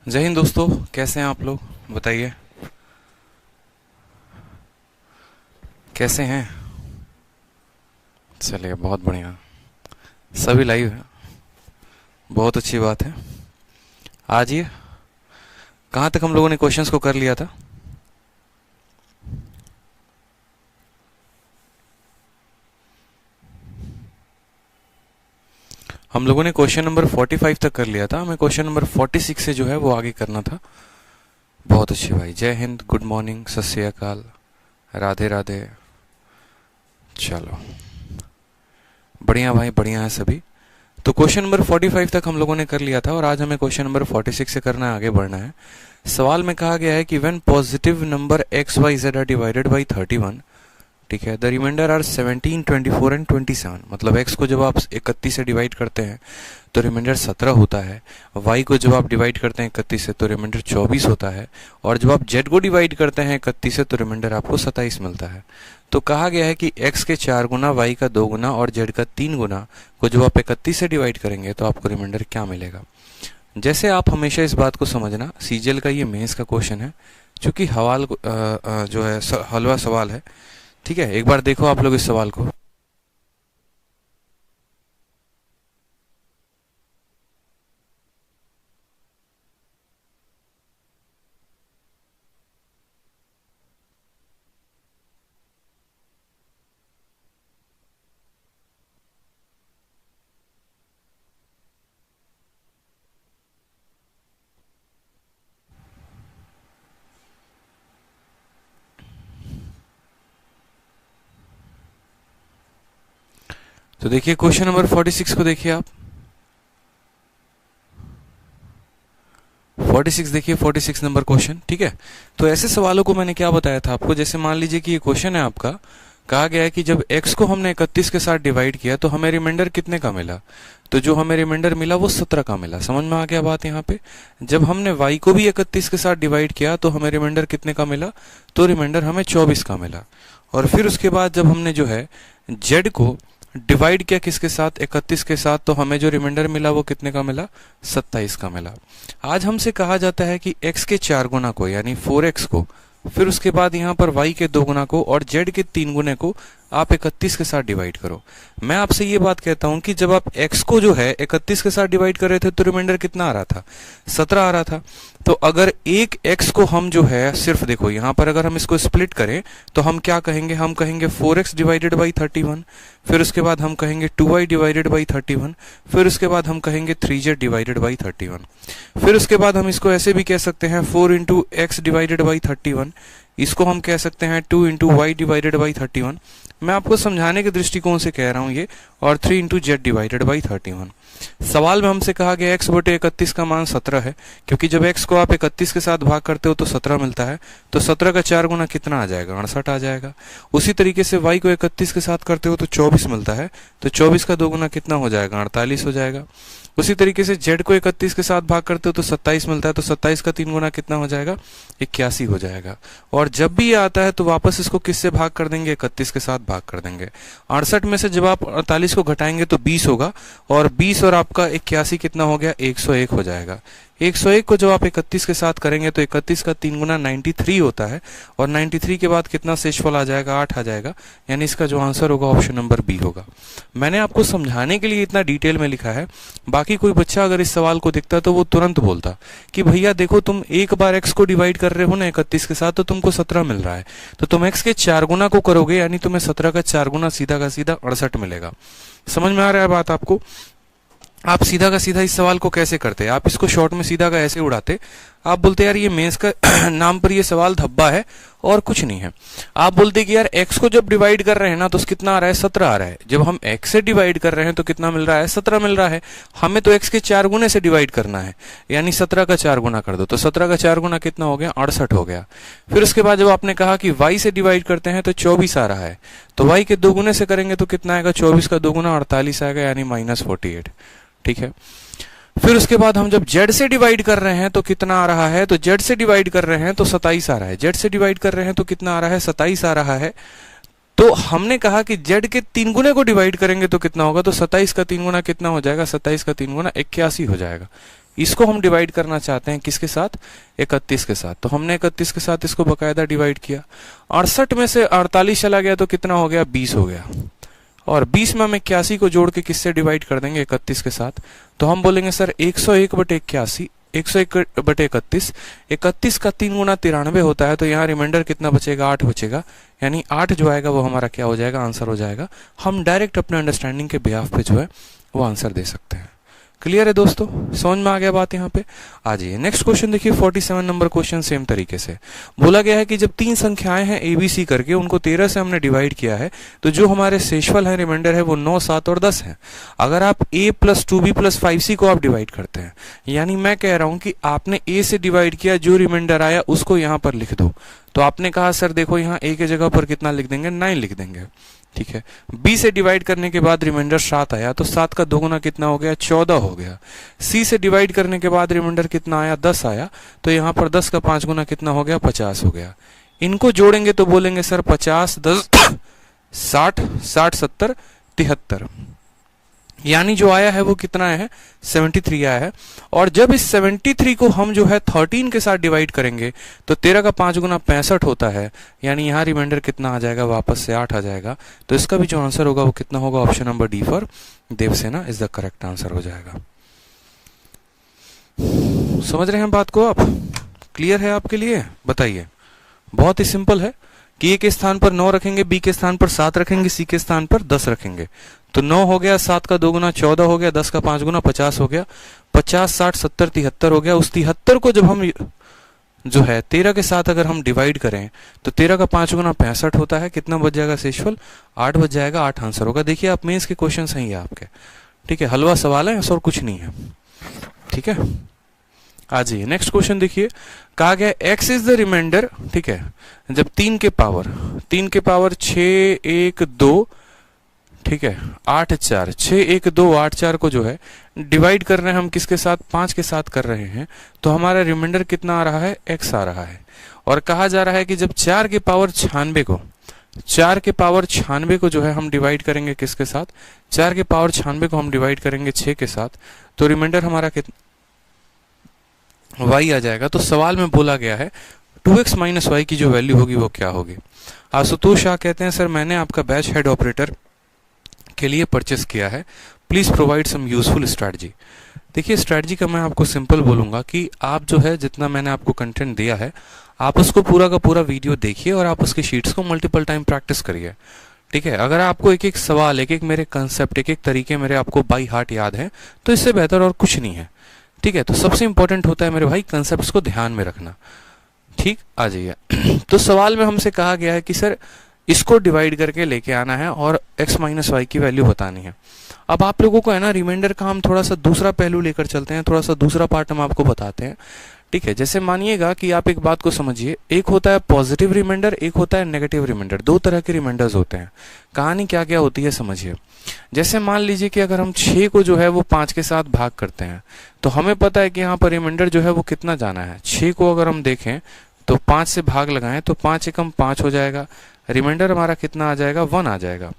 जय हिंद दोस्तों, कैसे हैं आप लोग? बताइए कैसे हैं। चलिए, बहुत बढ़िया। सभी लाइव है, बहुत अच्छी बात है। आज ये कहाँ तक हम लोगों ने क्वेश्चंस को कर लिया था? हम लोगों ने क्वेश्चन नंबर 45 तक कर लिया था, हमें क्वेश्चन नंबर 46 से जो है वो आगे करना था। बहुत अच्छी भाई, जय हिंद, गुड मॉर्निंग, सत श्री अकाल, राधे राधे। चलो, बढ़िया भाई, बढ़िया है सभी। तो क्वेश्चन नंबर 45 तक हम लोगों ने कर लिया था और आज हमें क्वेश्चन नंबर 46 से करना है, आगे बढ़ना है। सवाल में कहा गया है कि when positive number X Y Z are divided by 31, ठीक है, द रिमाइंडर आर 17, 24 एंड 27। मतलब x को जब आप 31 से डिवाइड करते हैं तो रिमाइंडर 17 होता है, y को जब आप डिवाइड करते हैं 31 से तो रिमाइंडर 24 होता है, और जब आप z को डिवाइड करते हैं 31 से तो रिमाइंडर आपको 27 मिलता है। तो कहा गया है कि x के 4 गुना, y का 2 गुना और z का 3 गुना को जब आप 31 से डिवाइड करेंगे तो आपको रिमाइंडर क्या मिलेगा। जैसे आप हमेशा इस बात को समझना, सीजीएल का ये मेंस का क्वेश्चन है, चूंकि हवाल जो है हलवा सवाल है। ठीक है, एक बार देखो आप लोग इस सवाल को। तो देखिए क्वेश्चन नंबर 46 को देखिए आप। 46 देखिए, 46 नंबर क्वेश्चन। ठीक है, तो ऐसे सवालों को मैंने क्या बताया था आपको, जैसे मान लीजिए कि ये क्वेश्चन है आपका, कहा गया है कि जब x को हमने 31 के साथ डिवाइड किया तो हमें रिमाइंडर कितने का मिला। तो जो हमें रिमाइंडर मिला वो 17 का मिला। समझ में आ गया बात यहाँ पे। जब हमने y को भी 31 के साथ डिवाइड किया तो हमें रिमाइंडर कितने का मिला, तो रिमाइंडर हमें 24 का मिला। और फिर उसके बाद जब हमने जो है z को डिवाइड किया किसके साथ, 31 के साथ, तो हमें जो रिमाइंडर मिला वो कितने का मिला, 27 का मिला। आज हमसे कहा जाता है कि x के 4 गुना को यानी 4x को, फिर उसके बाद यहाँ पर y के 2 गुना को और z के 3 गुने को आप 31 के साथ डिवाइड करो। मैं आपसे ये बात कहता हूं कि जब आप x को जो है 31 के साथ डिवाइड कर रहे थे तो रिमाइंडर कितना आ रहा था, 17 आ रहा था। तो अगर एक x को हम जो है सिर्फ देखो यहाँ पर अगर हम इसको स्प्लिट करें तो हम क्या कहेंगे, हम कहेंगे 4x डिवाइडेड बाई 31, फिर उसके बाद हम कहेंगे 2y डिवाइडेड बाई 31, फिर उसके बाद हम कहेंगे 3z डिवाइडेड बाई 31। फिर उसके बाद हम इसको ऐसे भी कह सकते हैं 4 इंटू एक्स डिवाइडेड बाई 31, इसको हम कह सकते हैं 2 इंटू वाई डिवाइडेड बाई 31। मैं आपको समझाने के दृष्टिकोण से कह रहा हूं ये। और 3 इंटू जेड डिवाइडेड बाई 31। सवाल में हमसे कहा गया x बटे 31 का मान 17 है, क्योंकि जब x को आप 31 के साथ भाग करते हो तो 17 मिलता है। तो 17 का 4 गुना कितना आ जाएगा, 68 आ जाएगा। उसी तरीके से y को 31 के साथ करते हो तो 24 मिलता है, तो 24 का 2 गुना कितना हो जाएगा, 48 हो जाएगा। उसी तरीके से z को 31 के साथ भाग करते हो तो 27 मिलता है, तो 27 का 3 गुना कितना हो जाएगा, 81 हो जाएगा। और जब भी ये आता है तो वापस इसको किससे भाग कर देंगे, 31 के साथ भाग कर देंगे। 68 में से जब आप 48 को घटाएंगे तो 20 होगा, और 20 और आपका 81 कितना हो गया, 101 हो जाएगा। 101 को जब आप 31 के साथ करेंगे तो 31 का 3 गुना 93 होता है, और 93 के बाद कितना शेषफल आ जाएगा, 8 आ जाएगा। यानी इसका जो आंसर होगा ऑप्शन नंबर बी होगा। मैंने आपको समझाने के लिए इतना डिटेल में लिखा है। बाकी कोई बच्चा अगर इस सवाल को दिखता तो वो तुरंत बोलता कि भैया देखो, तुम एक बार x को डिवाइड कर रहे हो ना 31 के साथ तो तुमको 17 मिल रहा है, तो तुम x के 4 गुना को करोगे यानी तुम्हें 17 का 4 गुना सीधा का सीधा 68 मिलेगा। समझ में आ रहा है बात आपको। आप सीधा का सीधा इस सवाल को कैसे करते, आप इसको शॉर्ट में सीधा का ऐसे उड़ाते। आप बोलते यार ये मेंस का नाम पर ये सवाल धब्बा है और कुछ नहीं है। आप बोलते कि यार x को जब डिवाइड कर रहे हैं ना तो कितना आ रहा है, 17 आ रहा है। जब हम x से डिवाइड कर रहे हैं तो कितना मिल रहा है, 17 मिल रहा है। हमें तो x के 4 गुने से डिवाइड करना है, यानी 17 का 4 गुना कर दो, तो 17 का 4 गुना कितना हो गया, 68 हो गया। फिर उसके बाद जब आपने कहा कि y से डिवाइड करते हैं तो 24 आ रहा है, तो y के 2 गुने से करेंगे तो कितना आएगा, 24 का 2 गुना 48 आएगा, यानी -48। ठीक है। फिर उसके बाद हम जब z से डिवाइड कर रहे हैं तो कितना आ रहा है, तो z से डिवाइड कर रहे हैं तो 27 आ रहा है। z से डिवाइड कर रहे हैं तो कितना आ रहा है, 27 आ रहा है। तो हमने कहा कि z के 3 गुने को डिवाइड करेंगे तो कितना होगा, तो 27 का 3 गुना कितना हो जाएगा, 27 का 3 गुना 81 हो जाएगा। इसको हम डिवाइड करना चाहते हैं किसके साथ, 31 के साथ। तो हमने 31 के साथ इसको बकायदा डिवाइड किया। 68 में से 48 चला गया तो कितना हो गया, 20 हो गया। और 20 में हम 81 को जोड़ के किससे डिवाइड कर देंगे, 31 के साथ। तो हम बोलेंगे सर 101 बटे 81, 101 बटे 31, 31 का 3 गुना 93 होता है। तो यहाँ रिमाइंडर कितना बचेगा, 8 बचेगा। यानी 8 जो आएगा वो हमारा क्या हो जाएगा, आंसर हो जाएगा। हम डायरेक्ट अपने अंडरस्टैंडिंग के बिहाफ पे जो है वो आंसर दे सकते हैं। क्लियर है दोस्तों, समझ में आ गया बात यहाँ पे। आ जाइए नेक्स्ट क्वेश्चन देखिए, 47 नंबर क्वेश्चन सेम तरीके से बोला गया है कि जब 3 संख्याएं हैं ABC करके, उनको 13 से हमने डिवाइड किया है, तो जो हमारे शेषफल है, रिमाइंडर है, वो 9, 7 और 10 है। अगर आप A + 2B + 5C को आप डिवाइड करते हैं, यानी मैं कह रहा हूं कि आपने A से डिवाइड किया, जो रिमाइंडर आया उसको यहाँ पर लिख दो। तो आपने कहा सर देखो यहाँ A की जगह पर कितना लिख देंगे, 9 लिख देंगे, ठीक है। B से डिवाइड करने के बाद रिमाइंडर 7 आया, तो 7 का 2 गुना कितना हो गया, 14 हो गया। C से डिवाइड करने के बाद रिमाइंडर कितना आया, 10 आया, तो यहाँ पर 10 का 5 गुना कितना हो गया, 50 हो गया। इनको जोड़ेंगे तो बोलेंगे सर 50, 10, 60, 60, 70, 73, यानी जो आया है वो कितना है, 73 आया है। और जब इस 73 को हम जो है 13 के साथ डिवाइड करेंगे, तो 13 का 5 गुना 65 होता है, यानी यहाँ रिमाइंडर कितना आ जाएगा, वापस से 8 आ जाएगा। तो इसका भी जो आंसर होगा वो कितना होगा, option number D for Devasena is the correct answer हो जाएगा। समझ रहे हैं बात को आप, क्लियर है आपके लिए, बताइए। बहुत ही सिंपल है कि A के स्थान पर 9 रखेंगे, B के स्थान पर 7 रखेंगे, C के स्थान पर 10 रखेंगे। तो 9 हो गया, 7 का 2 गुना 14 हो गया, 10 का 5 गुना 50 हो गया, 50, 60, 70, 73 हो गया। उस 73 को जब हम जो है 13 के साथ अगर हम डिवाइड करें, तो 13 का 5 गुना 65 होता है। कितना बच जाएगा शेषफल, 8 बच जाएगा, 8 आंसर होगा। देखिए आप मेंस के क्वेश्चन सही है आपके, ठीक है, हलवा सवाल है और कुछ नहीं है, ठीक है। आ जाइए नेक्स्ट क्वेश्चन देखिए, कहा गया x इज द रिमाइंडर, ठीक है, जब 3 के पावर 6, 1, 2, ठीक है, 8, 4, 6, 1, 2, 8, 4 को जो है डिवाइड कर रहे हैं हम किसके साथ, 5 के साथ कर रहे हैं। तो हमारा रिमाइंडर कितना आ रहा है, x आ रहा है। और कहा जा रहा है कि जब 4 के पावर 96 को जो है हम डिवाइड करेंगे किसके साथ, 4 के पावर 96 को हम डिवाइड करेंगे 6 के साथ, तो रिमाइंडर हमारा कितना, y आ जाएगा। तो सवाल में बोला गया है 2x - y की जो वैल्यू होगी वो क्या होगी। आशुतोष शाह कहते हैं सर मैंने आपका बैच हेड ऑपरेटर के लिए परचेस किया है, please provide some useful strategy. देखिए स्ट्रैटेजी का मैं आपको सिंपल बोलूंगा कि आप जो है जितना मैंने आपको कंटेंट दिया है, आप उसको पूरा का पूरा वीडियो देखिए और आप उसके शीट्स को मल्टीपल टाइम प्रैक्टिस करिए, ठीक है। अगर आपको एक एक सवाल, एक एक मेरे कंसेप्ट, एक एक तरीके मेरे आपको बाई हार्ट याद है, तो इससे बेहतर और कुछ नहीं है, ठीक है। तो सबसे इंपॉर्टेंट होता है मेरे भाई कंसेप्ट्स को ध्यान में रखना, ठीक। आ जाइए तो सवाल में हमसे कहा गया है कि सर इसको डिवाइड करके लेके आना है और x - y की वैल्यू बतानी है। अब आप लोगों को है ना रिमाइंडर का हम थोड़ा सा दूसरा पहलू लेकर चलते हैं, थोड़ा सा दूसरा पार्ट हम आपको बताते हैं, ठीक है। जैसे मानिएगा कि आप एक बात को समझिए, एक होता है पॉजिटिव रिमाइंडर, एक होता है नेगेटिव रिमाइंडर। 2 तरह के रिमाइंडर्स होते हैं। कहानी क्या क्या होती है समझिए। जैसे मान लीजिए कि अगर हम 6 को जो है वो 5 के साथ भाग करते हैं, तो हमें पता है कि यहाँ पर रिमाइंडर जो है वो कितना जाना है। 6 को अगर हम देखें तो 5 से भाग लगाएं तो 5 एकम 5 हो जाएगा, रिमाइंडर हमारा कितना आ जाएगा, 1 आ जाएगा।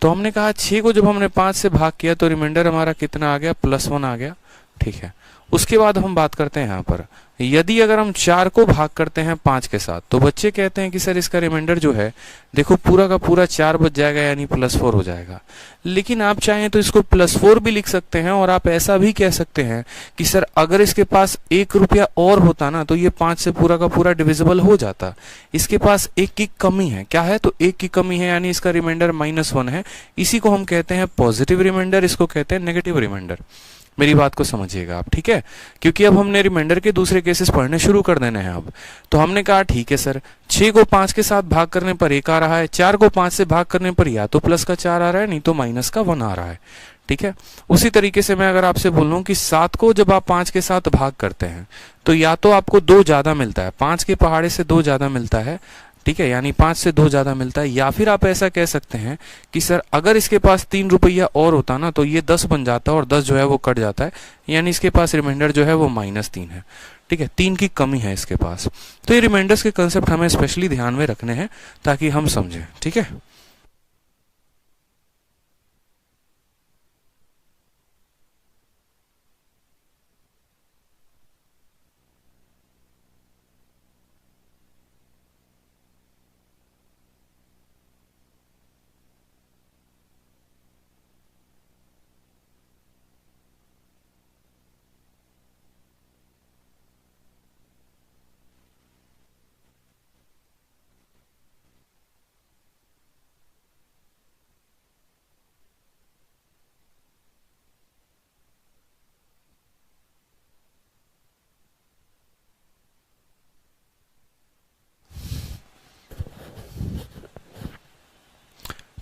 तो हमने कहा 6 को जब हमने 5 से भाग किया तो रिमाइंडर हमारा कितना आ गया, +1 आ गया, ठीक है। उसके बाद हम बात करते हैं यहाँ पर, यदि अगर हम 4 को भाग करते हैं 5 के साथ, तो बच्चे कहते हैं कि सर इसका रिमाइंडर जो है देखो पूरा का पूरा 4 बच जाएगा, यानी +4 हो जाएगा। लेकिन आप चाहें तो इसको +4 भी लिख सकते हैं, और आप ऐसा भी कह सकते हैं कि सर अगर इसके पास 1 रुपया और होता ना, तो ये 5 से पूरा का पूरा डिविजिबल हो जाता। इसके पास 1 की कमी है, क्या है, तो 1 की कमी है, यानी इसका रिमाइंडर -1 है। इसी को हम कहते हैं पॉजिटिव रिमाइंडर, इसको कहते हैं नेगेटिव रिमाइंडर। मेरी बात को समझिएगा आप, ठीक है, क्योंकि अब हमने रिमाइंडर के दूसरे केसेस पढ़ने शुरू कर देने हैं। अब तो हमने कहा ठीक है सर, 6 को 5 के साथ भाग करने पर 1 आ रहा है, 4 को 5 से भाग करने पर या तो प्लस का 4 आ रहा है, नहीं तो माइनस का 1 आ रहा है, ठीक है। उसी तरीके से मैं अगर आपसे बोलूं कि 7 को जब आप 5 के साथ भाग करते हैं, तो या तो आपको 2 ज्यादा मिलता है, 5 के पहाड़े से 2 ज्यादा मिलता है, ठीक है, यानी 5 से 2 ज्यादा मिलता है। या फिर आप ऐसा कह सकते हैं कि सर अगर इसके पास 3 रुपया और होता ना, तो ये 10 बन जाता, और 10 जो है वो कट जाता है, यानी इसके पास रिमाइंडर जो है वो -3 है, ठीक है। 3 की कमी है इसके पास। तो ये रिमाइंडर्स के कंसेप्ट हमें स्पेशली ध्यान में रखने हैं ताकि हम समझें, ठीक है।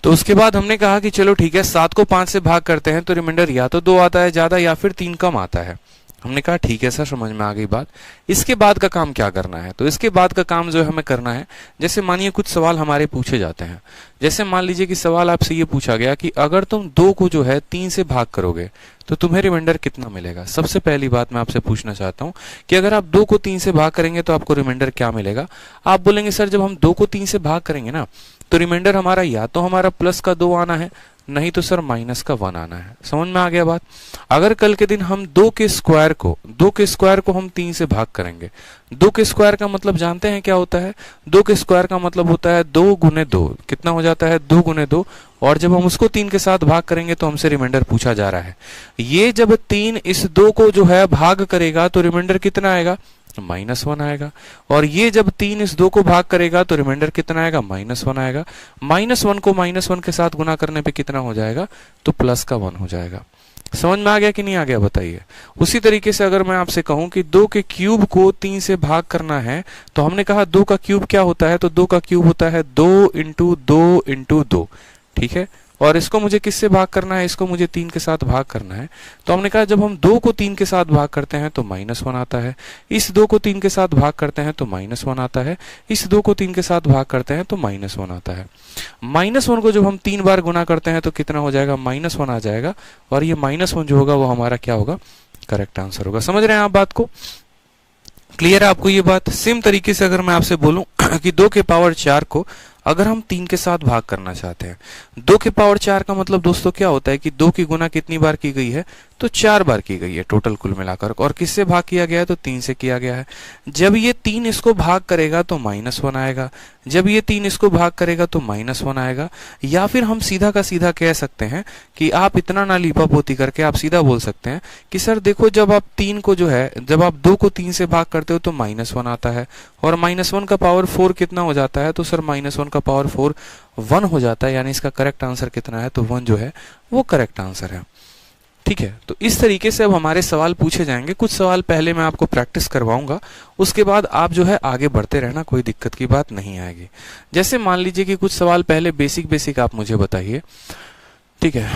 तो उसके बाद हमने कहा कि चलो ठीक है, 7 को 5 से भाग करते हैं तो रिमाइंडर या तो 2 आता है ज्यादा या फिर 3 कम आता है। हमने कहा ठीक है सर, समझ में आ गई बात। इसके बाद का काम क्या करना है? तो इसके बाद का काम जो है हमें करना है, जैसे मानिए कुछ सवाल हमारे पूछे जाते हैं। जैसे मान लीजिए कि सवाल आपसे ये पूछा गया कि अगर तुम 2 को जो है 3 से भाग करोगे तो तुम्हें रिमाइंडर कितना मिलेगा। सबसे पहली बात मैं आपसे पूछना चाहता हूं कि अगर आप 2 को 3 से भाग करेंगे तो आपको रिमाइंडर क्या मिलेगा। आप बोलेंगे सर जब हम 2 को 3 से भाग करेंगे ना तो रिमाइंडर हमारा या तो हमारा प्लस का 2 आना है, नहीं तो सर माइनस का 1 आना है। समझ में आ गया बात। अगर कल के दिन हम 2 के स्क्वायर को हम 3 से भाग करेंगे, 2 के स्क्वायर का मतलब जानते हैं क्या होता है? 2 के स्क्वायर का मतलब होता है 2 गुने 2। कितना हो जाता है? 2 गुने 2। और जब हम उसको 3 के साथ भाग करेंगे तो हमसे रिमाइंडर पूछा जा रहा है। ये जब 3 इस 2 को जो है भाग करेगा तो रिमाइंडर कितना आएगा? -1 आएगा। और ये जब 3 इस 2 को भाग करेगा तो रिमाइंडर कितना आएगा? -1 आएगा। -1 को -1 के साथ गुना करने पे कितना हो जाएगा? तो प्लस का 1 हो जाएगा। समझ में आ गया कि नहीं आ गया बताइए। उसी तरीके से अगर मैं आपसे कहूं कि 2 के क्यूब को 3 से भाग करना है तो हमने कहा 2 का क्यूब क्या होता है? तो 2 का क्यूब होता है 2 इंटू 2 इंटू 2। ठीक है। और इसको मुझे किससे भाग करना है? इसको मुझे 3 के साथ भाग करना है। तो हमने कहा जब हम 2 को 3 के साथ भाग करते हैं तो -1 आता है। इस 2 को 3 के साथ भाग करते हैं तो -1 आता है। इस 2 को 3 के साथ भाग करते हैं तो -1 आता है। -1 को जब हम 3 बार गुना करते हैं तो कितना हो जाएगा? -1 आ जाएगा। और ये -1 जो होगा वो हमारा क्या होगा? करेक्ट आंसर होगा। समझ रहे हैं आप बात को? क्लियर है आपको ये बात? सेम तरीके से अगर मैं आपसे बोलूं कि 2 के पावर 4 को अगर हम 3 के साथ भाग करना चाहते हैं, 2 के पावर 4 का मतलब दोस्तों क्या होता है कि 2 की गुना कितनी बार की गई है? तो 4 बार की गई है टोटल कुल मिलाकर। और किससे भाग किया गया है? तो 3 से किया गया है। जब ये 3 इसको भाग करेगा तो -1 आएगा। जब ये 3 इसको भाग करेगा तो -1 आएगा। या फिर हम सीधा का सीधा कह सकते हैं कि आप इतना ना लीपापोती करके आप सीधा बोल सकते हैं कि सर देखो जब आप 3 को जो है, जब आप 2 को 3 से भाग करते हो तो -1 आता है। और -1 का पावर 4 कितना हो जाता है? तो सर -1 का पावर 4 1 हो जाता है। यानी इसका करेक्ट आंसर कितना है? तो 1 जो है वो करेक्ट आंसर है। ठीक है। तो इस तरीके से अब हमारे सवाल पूछे जाएंगे। कुछ सवाल पहले मैं आपको प्रैक्टिस करवाऊंगा, उसके बाद आप जो है आगे बढ़ते रहना, कोई दिक्कत की बात नहीं आएगी। जैसे मान लीजिए कि कुछ सवाल पहले बेसिक आप मुझे बताइए। ठीक है।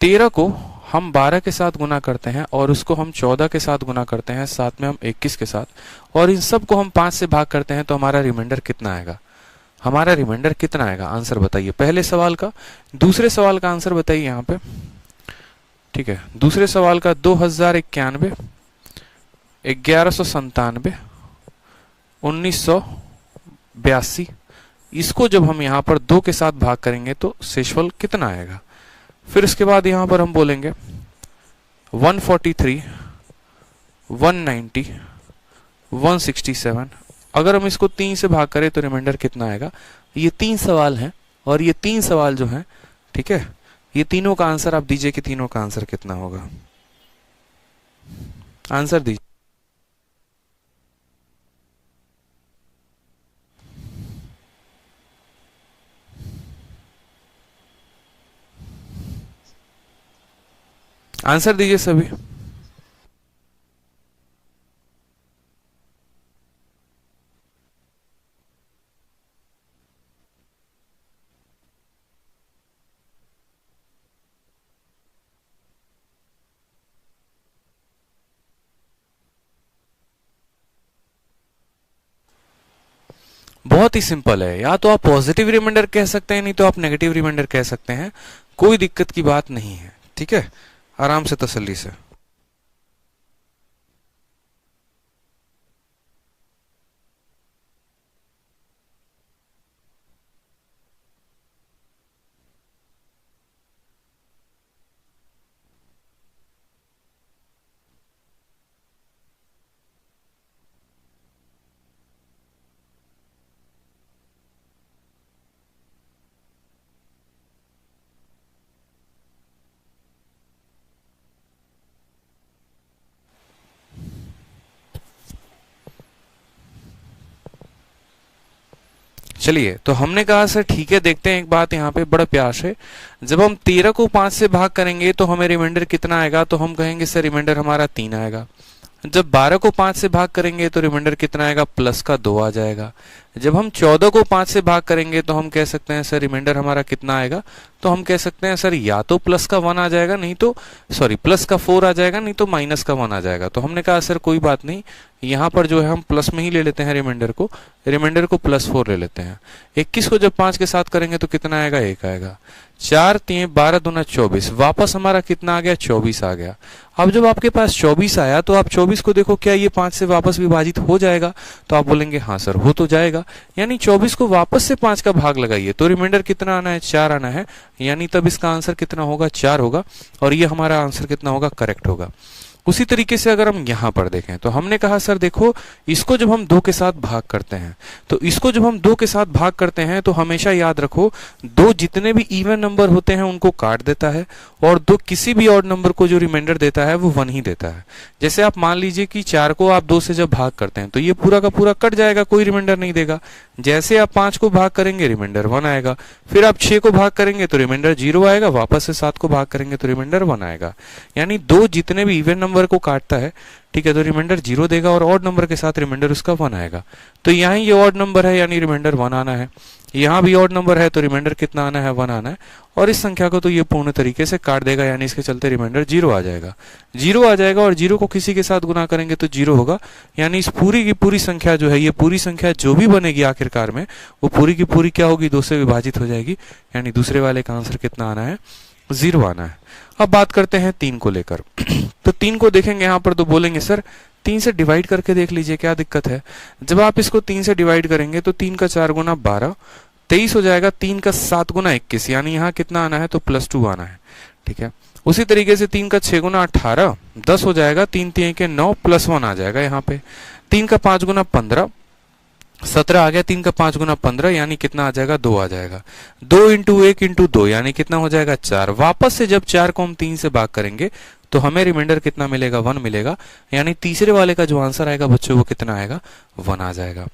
13 को हम 12 के साथ गुना करते हैं और उसको हम 14 के साथ गुना करते हैं, साथ में हम 21 के साथ, और इन सब को हम 5 से भाग करते हैं तो हमारा रिमाइंडर कितना आएगा? हमारा रिमाइंडर कितना आएगा? आंसर बताइए पहले सवाल का। दूसरे सवाल का आंसर बताइए यहाँ पे। ठीक है। दूसरे सवाल का 2091, 1197, 1982, इसको जब हम यहाँ पर 2 के साथ भाग करेंगे तो शेषफल कितना आएगा? फिर इसके बाद यहाँ पर हम बोलेंगे 143, 190, 167। अगर हम इसको 3 से भाग करें तो रिमाइंडर कितना आएगा? ये 3 सवाल हैं और ये 3 सवाल जो हैं, ठीक है, ये तीनों का आंसर आप दीजिए कि तीनों का आंसर कितना होगा। आंसर दीजिए। आंसर दीजिए सभी। बहुत ही सिंपल है। या तो आप पॉजिटिव रिमाइंडर कह सकते हैं, नहीं तो आप नेगेटिव रिमाइंडर कह सकते हैं। कोई दिक्कत की बात नहीं है। ठीक है। आराम से तसल्ली से। चलिए, तो हमने कहा सर ठीक है, देखते हैं एक बात यहाँ पे बड़ा प्यार से। जब हम 13 को 5 से भाग करेंगे तो हमें रिमाइंडर कितना आएगा? तो हम कहेंगे सर रिमाइंडर हमारा 3 आएगा। जब 12 को 5 से भाग करेंगे तो रिमाइंडर कितना आएगा, प्लस का 2 आ जाएगा। जब हम 14 को 5 से भाग करेंगे तो हम कह सकते हैं सर रिमाइंडर हमारा कितना आएगा, तो हम कह सकते हैं सर या तो प्लस का 1 आ जाएगा, नहीं तो सॉरी प्लस का 4 आ जाएगा, नहीं तो माइनस का 1 आ जाएगा। तो हमने कहा सर कोई बात नहीं, यहाँ पर जो है हम प्लस में ही ले लेते हैं रिमाइंडर को +4 ले लेते हैं। 21 को जब 5 के साथ करेंगे तो कितना आएगा, 1 आएगा। 4 3 12 दूना 24, वापस हमारा कितना आ गया, 24 आ गया। अब जब आपके पास 24 आया तो आप 24 को देखो क्या ये 5 से वापस विभाजित हो जाएगा, तो आप बोलेंगे हाँ सर हो तो जाएगा। यानी 24 को वापस से 5 का भाग लगाइए तो रिमाइंडर कितना आना है, 4 आना है। यानी तब इसका आंसर कितना होगा, 4 होगा, और ये हमारा आंसर कितना होगा, करेक्ट होगा। उसी तरीके से अगर हम यहां पर देखें तो हमने कहा सर देखो इसको जब हम 2 के साथ भाग करते हैं तो इसको जब हम 2 के साथ भाग करते हैं तो हमेशा याद रखो 2 जितने भी इवन नंबर होते हैं उनको काट देता है, और 2 किसी भी ऑड नंबर को जो रिमाइंडर देता है वो 1 ही देता है। जैसे आप मान लीजिए कि 4 को आप 2 से जब भाग करते हैं तो ये पूरा का पूरा कट जाएगा, कोई रिमाइंडर नहीं देगा। जैसे आप 5 को भाग करेंगे रिमाइंडर 1 आएगा, फिर आप 6 को भाग करेंगे तो रिमाइंडर 0 आएगा, वापस से 7 को भाग करेंगे तो रिमाइंडर 1 आएगा। यानी 2 जितने भी इवन नंबर को काटता है, ठीक है, तो रिमाइंडर 0 देगा, और ऑड नंबर के साथ रिमाइंडर उसका 1 आएगा। तो यहाँ ये ऑड नंबर है यानी रिमाइंडर 1 आना है, यहाँ भी ऑड नंबर है तो रिमाइंडर कितना आना है, 1 आना है। और इस संख्या को तो ये पूर्ण तरीके से काट देगा, यानी इसके चलते रिमाइंडर 0 आ जाएगा। 0 आ जाएगा और 0 को किसी के साथ गुना करेंगे तो 0 होगा। यानी इस पूरी की पूरी संख्या जो है, ये पूरी संख्या जो भी बनेगी आखिरकार में वो पूरी की पूरी क्या होगी, 2 से विभाजित हो जाएगी। यानी दूसरे वाले का आंसर कितना आना है, 0 आना है। अब बात करते हैं 3 को लेकर। तो 3 को देखेंगे यहाँ पर तो बोलेंगे सर 3 से डिवाइड करके देख लीजिए क्या दिक्कत है। जब आप इसको 3 से डिवाइड करेंगे तो 3 का 4 गुना 12 23 हो जाएगा, 3 का 7 गुना 21, यानी यहाँ कितना आना है, तो +2 आना है। ठीक है, उसी तरीके से 3 का 6 गुना 18 10 हो जाएगा, 3 3 के 9 +1 आ जाएगा यहाँ पे। 3 का 5 गुना 15 17 आ गया, 3 का 5 गुना 15 यानी कितना आ जाएगा, 2 आ जाएगा। 2 इंटू 1 इंटू 2 यानी कितना हो जाएगा, 4। वापस से जब 4 को हम 3 से भाग करेंगे तो हमें रिमाइंडर कितना मिलेगा, 1 मिलेगा। यानी तीसरे वाले का जो आंसर आएगा बच्चों वो कितना आएगा, 1 आ जाएगा।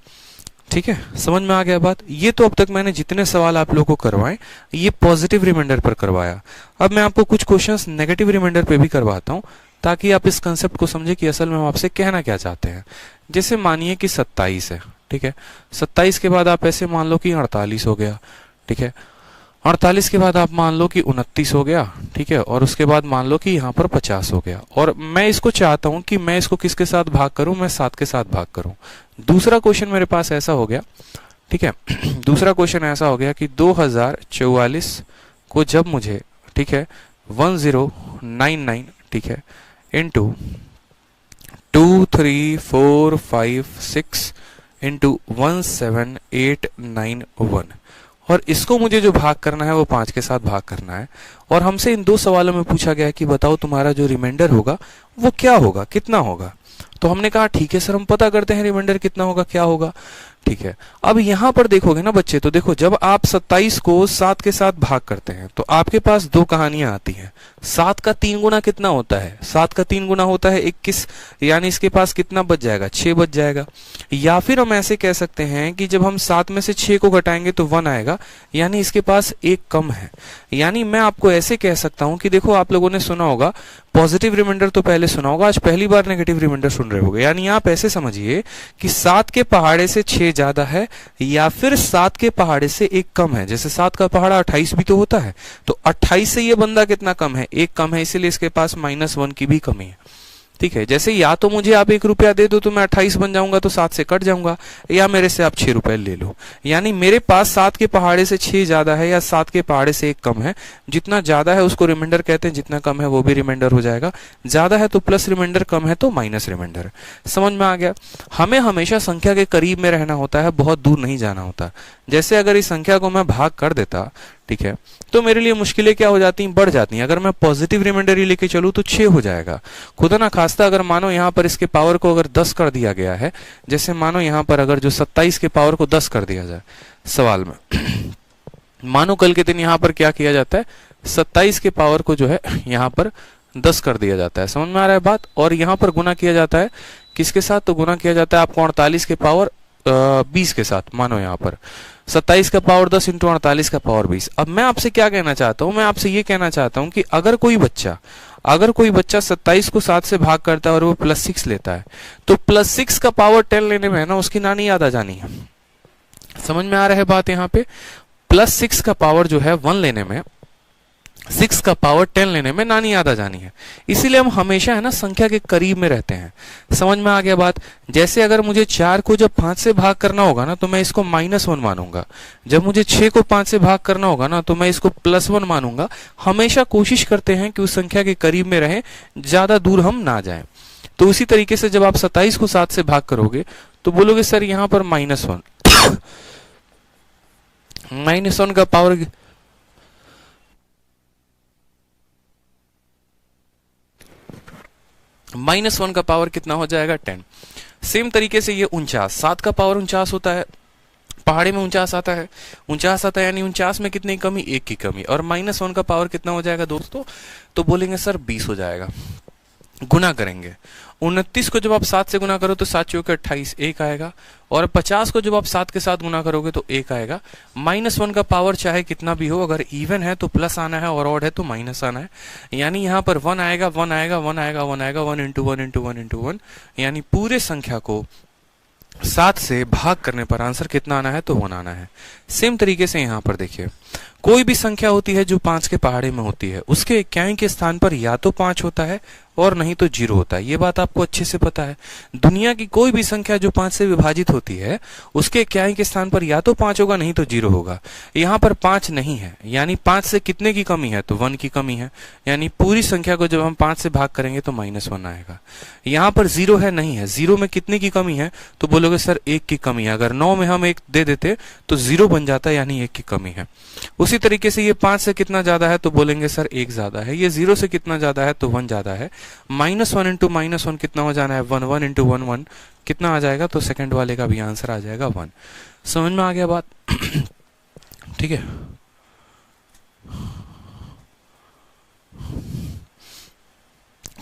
ठीक है, समझ में आ गया बात। ये तो अब तक मैंने जितने सवाल आप लोगों को करवाए ये पॉजिटिव रिमाइंडर पर करवाया। अब मैं आपको कुछ क्वेश्चंस नेगेटिव रिमाइंडर पे भी करवाता हूँ ताकि आप इस कंसेप्ट को समझे कि असल में हम आपसे कहना क्या चाहते हैं। जैसे मानिए कि 27 है, ठीक है, 27 के बाद आप ऐसे मान लो कि 48 हो गया, ठीक है, 48 के बाद आप मान लो कि 29 हो गया, ठीक है, और उसके बाद मान लो कि यहाँ पर 50 हो गया। और मैं इसको चाहता हूं कि मैं इसको किसके साथ भाग करूं, मैं 7 के साथ भाग करूं। दूसरा क्वेश्चन मेरे पास ऐसा हो गया, ठीक है, दूसरा क्वेश्चन ऐसा हो गया कि 2044 को जब मुझे, ठीक है, 1099, ठीक है, इंटू 2 3 4 5 6 इंटू 17891, और इसको मुझे जो भाग करना है वो 5 के साथ भाग करना है। और हमसे इन 2 सवालों में पूछा गया है कि बताओ तुम्हारा जो रिमाइंडर होगा वो क्या होगा, कितना होगा। तो हमने कहा ठीक है सर हम पता करते हैं रिमाइंडर कितना होगा, क्या होगा। ठीक है, अब यहां पर देखोगे ना बच्चे, तो देखो जब आप 27 को 7 के साथ भाग करते हैं तो आपके पास 2 कहानियां आती हैं। 7 का 3 गुना कितना होता है, 7 का 3 गुना होता है 21, यानी इसके पास कितना बच जाएगा, 6 बच जाएगा। या फिर हम ऐसे कह सकते हैं कि जब हम 7 में से 6 को घटाएंगे तो 1 आएगा, यानी इसके पास 1 कम है। यानी मैं आपको ऐसे कह सकता हूं कि देखो आप लोगों ने सुना होगा पॉजिटिव रिमाइंडर तो पहले सुना होगा, आज पहली बार नेगेटिव रिमाइंडर सुन रहे होगे। यानी आप ऐसे समझिए कि 7 के पहाड़े से 6 ज्यादा है या फिर 7 के पहाड़े से 1 कम है। जैसे 7 का पहाड़ा 28 भी तो होता है, तो 28 से ये बंदा कितना कम है, 1 कम है, इसीलिए इसके पास -1 की भी कमी है। ठीक है, जैसे या तो मुझे आप 1 रुपया दे दो तो मैं 28 बन जाऊंगा, तो 7 से कट जाऊंगा, या मेरे से आप 6 रुपए ले लो। यानी मेरे पास 7 के पहाड़े से 6 ज्यादा है या 7 के पहाड़े से 1 कम है। जितना ज्यादा है उसको रिमाइंडर कहते हैं, जितना कम है वो भी रिमाइंडर हो जाएगा। ज्यादा है तो प्लस रिमाइंडर, कम है तो माइनस रिमाइंडर। समझ में आ गया। हमें हमेशा संख्या के करीब में रहना होता है, बहुत दूर नहीं जाना होता। जैसे अगर इस संख्या को मैं भाग कर देता, ठीक है, तो मेरे लिए मुश्किलें क्या हो जाती हैं, बढ़ जाती हैं। अगर मैं पॉजिटिव रिमाइंडर ही लेके चलूं तो 6 हो जाएगा। खुदा ना खास्ता अगर मानो यहाँ पर इसके पावर को अगर 10 कर दिया गया है, जैसे मानो यहाँ पर अगर जो 27 के पावर को 10 कर दिया जाए सवाल में, मानो कल के दिन यहाँ पर क्या किया जाता है, 27 के पावर को जो है यहाँ पर 10 कर दिया जाता है। समझ में आ रहा है बात। और यहाँ पर गुना किया जाता है किसके साथ, तो गुना किया जाता है आपको 48 के पावर 20 के साथ, मानो यहाँ पर 27 का पावर 10 इंटू 48 का पावर 20। अब मैं आपसे क्या कहना चाहता हूँ, मैं आपसे ये कहना चाहता हूँ कि अगर कोई बच्चा 27 को 7 से भाग करता है और वो +6 लेता है, तो +6 का पावर 10 लेने में है ना उसकी नानी याद आ जानी है। समझ में आ रहा है बात यहाँ पे? +6 का पावर जो है 1 लेने में, 6 का पावर 10 लेने में नानी याद आ जानी है। इसीलिए हम हमेशा है ना संख्या के करीब में रहते हैं। समझ में आ गया बात? जैसे अगर मुझे 4 को जब 5 से भाग करना होगा ना, तो मैं इसको -1 मानूंगा। जब मुझे 6 को 5 से भाग करना होगा ना, तो मैं इसको +1 मानूंगा। हमेशा कोशिश करते हैं कि उस संख्या के करीब में रहें, ज्यादा दूर हम ना जाएं। तो उसी तरीके से जब आप 27 को 7 से भाग करोगे तो बोलोगे सर यहाँ पर -1 -1 का पावर -1 का पावर कितना हो जाएगा? 10। सेम तरीके से ये 49, 7 का पावर 49 होता है, पहाड़ी में 49 आता है, 49 आता है, यानी 49 में कितनी कमी? 1 की कमी। और -1 का पावर कितना हो जाएगा दोस्तों? तो बोलेंगे सर 20 हो जाएगा। गुना करेंगे, 29 को जब आप 7 से गुना करो तो 7 चौके 28, 1 आएगा। और 50 को जब आप 7 के साथ गुना करोगे तो 1 आएगा। -1 का पावर चाहे कितना भी हो, अगर इवन है तो प्लस आना है और ऑड है तो माइनस आना है। यानी यहाँ पर 1 आएगा, 1 आएगा, 1 आएगा, 1 आएगा, 1 इंटू 1 इंटू 1 इंटू 1, यानी पूरे संख्या को 7 से भाग करने पर आंसर कितना आना है? तो 1 आना है। सेम तरीके से यहाँ पर देखिए, कोई भी संख्या होती है जो 5 के पहाड़े में होती है, उसके इक्याई के स्थान पर या तो 5 होता है और नहीं तो 0 होता है। ये बात आपको अच्छे से पता है। दुनिया की कोई भी संख्या जो 5 से विभाजित होती है, उसके इक्याई के स्थान पर या तो 5 होगा नहीं तो 0 होगा। यहाँ पर 5 नहीं है, यानी 5 से कितने की कमी है? तो 1 की कमी है। यानी पूरी संख्या को जब हम 5 से भाग करेंगे तो -1 आएगा। यहाँ पर 0 है, नहीं है। 0 में कितने की कमी है? तो बोलोगे सर 1 की कमी है। अगर 9 में हम 1 दे देते तो 0 बन जाता है, यानी 1 की कमी है। उसी तरीके से ये 5 से कितना ज्यादा है? तो बोलेंगे सर 1 ज्यादा है। ये 0 से कितना ज्यादा है? तो 1 ज्यादा है। -1 इंटू -1 कितना हो जाना है? 1, 1 इंटू 1, 1 कितना आ जाएगा? तो सेकंड वाले का भी आंसर आ जाएगा 1। समझ में आ गया बात? ठीक है,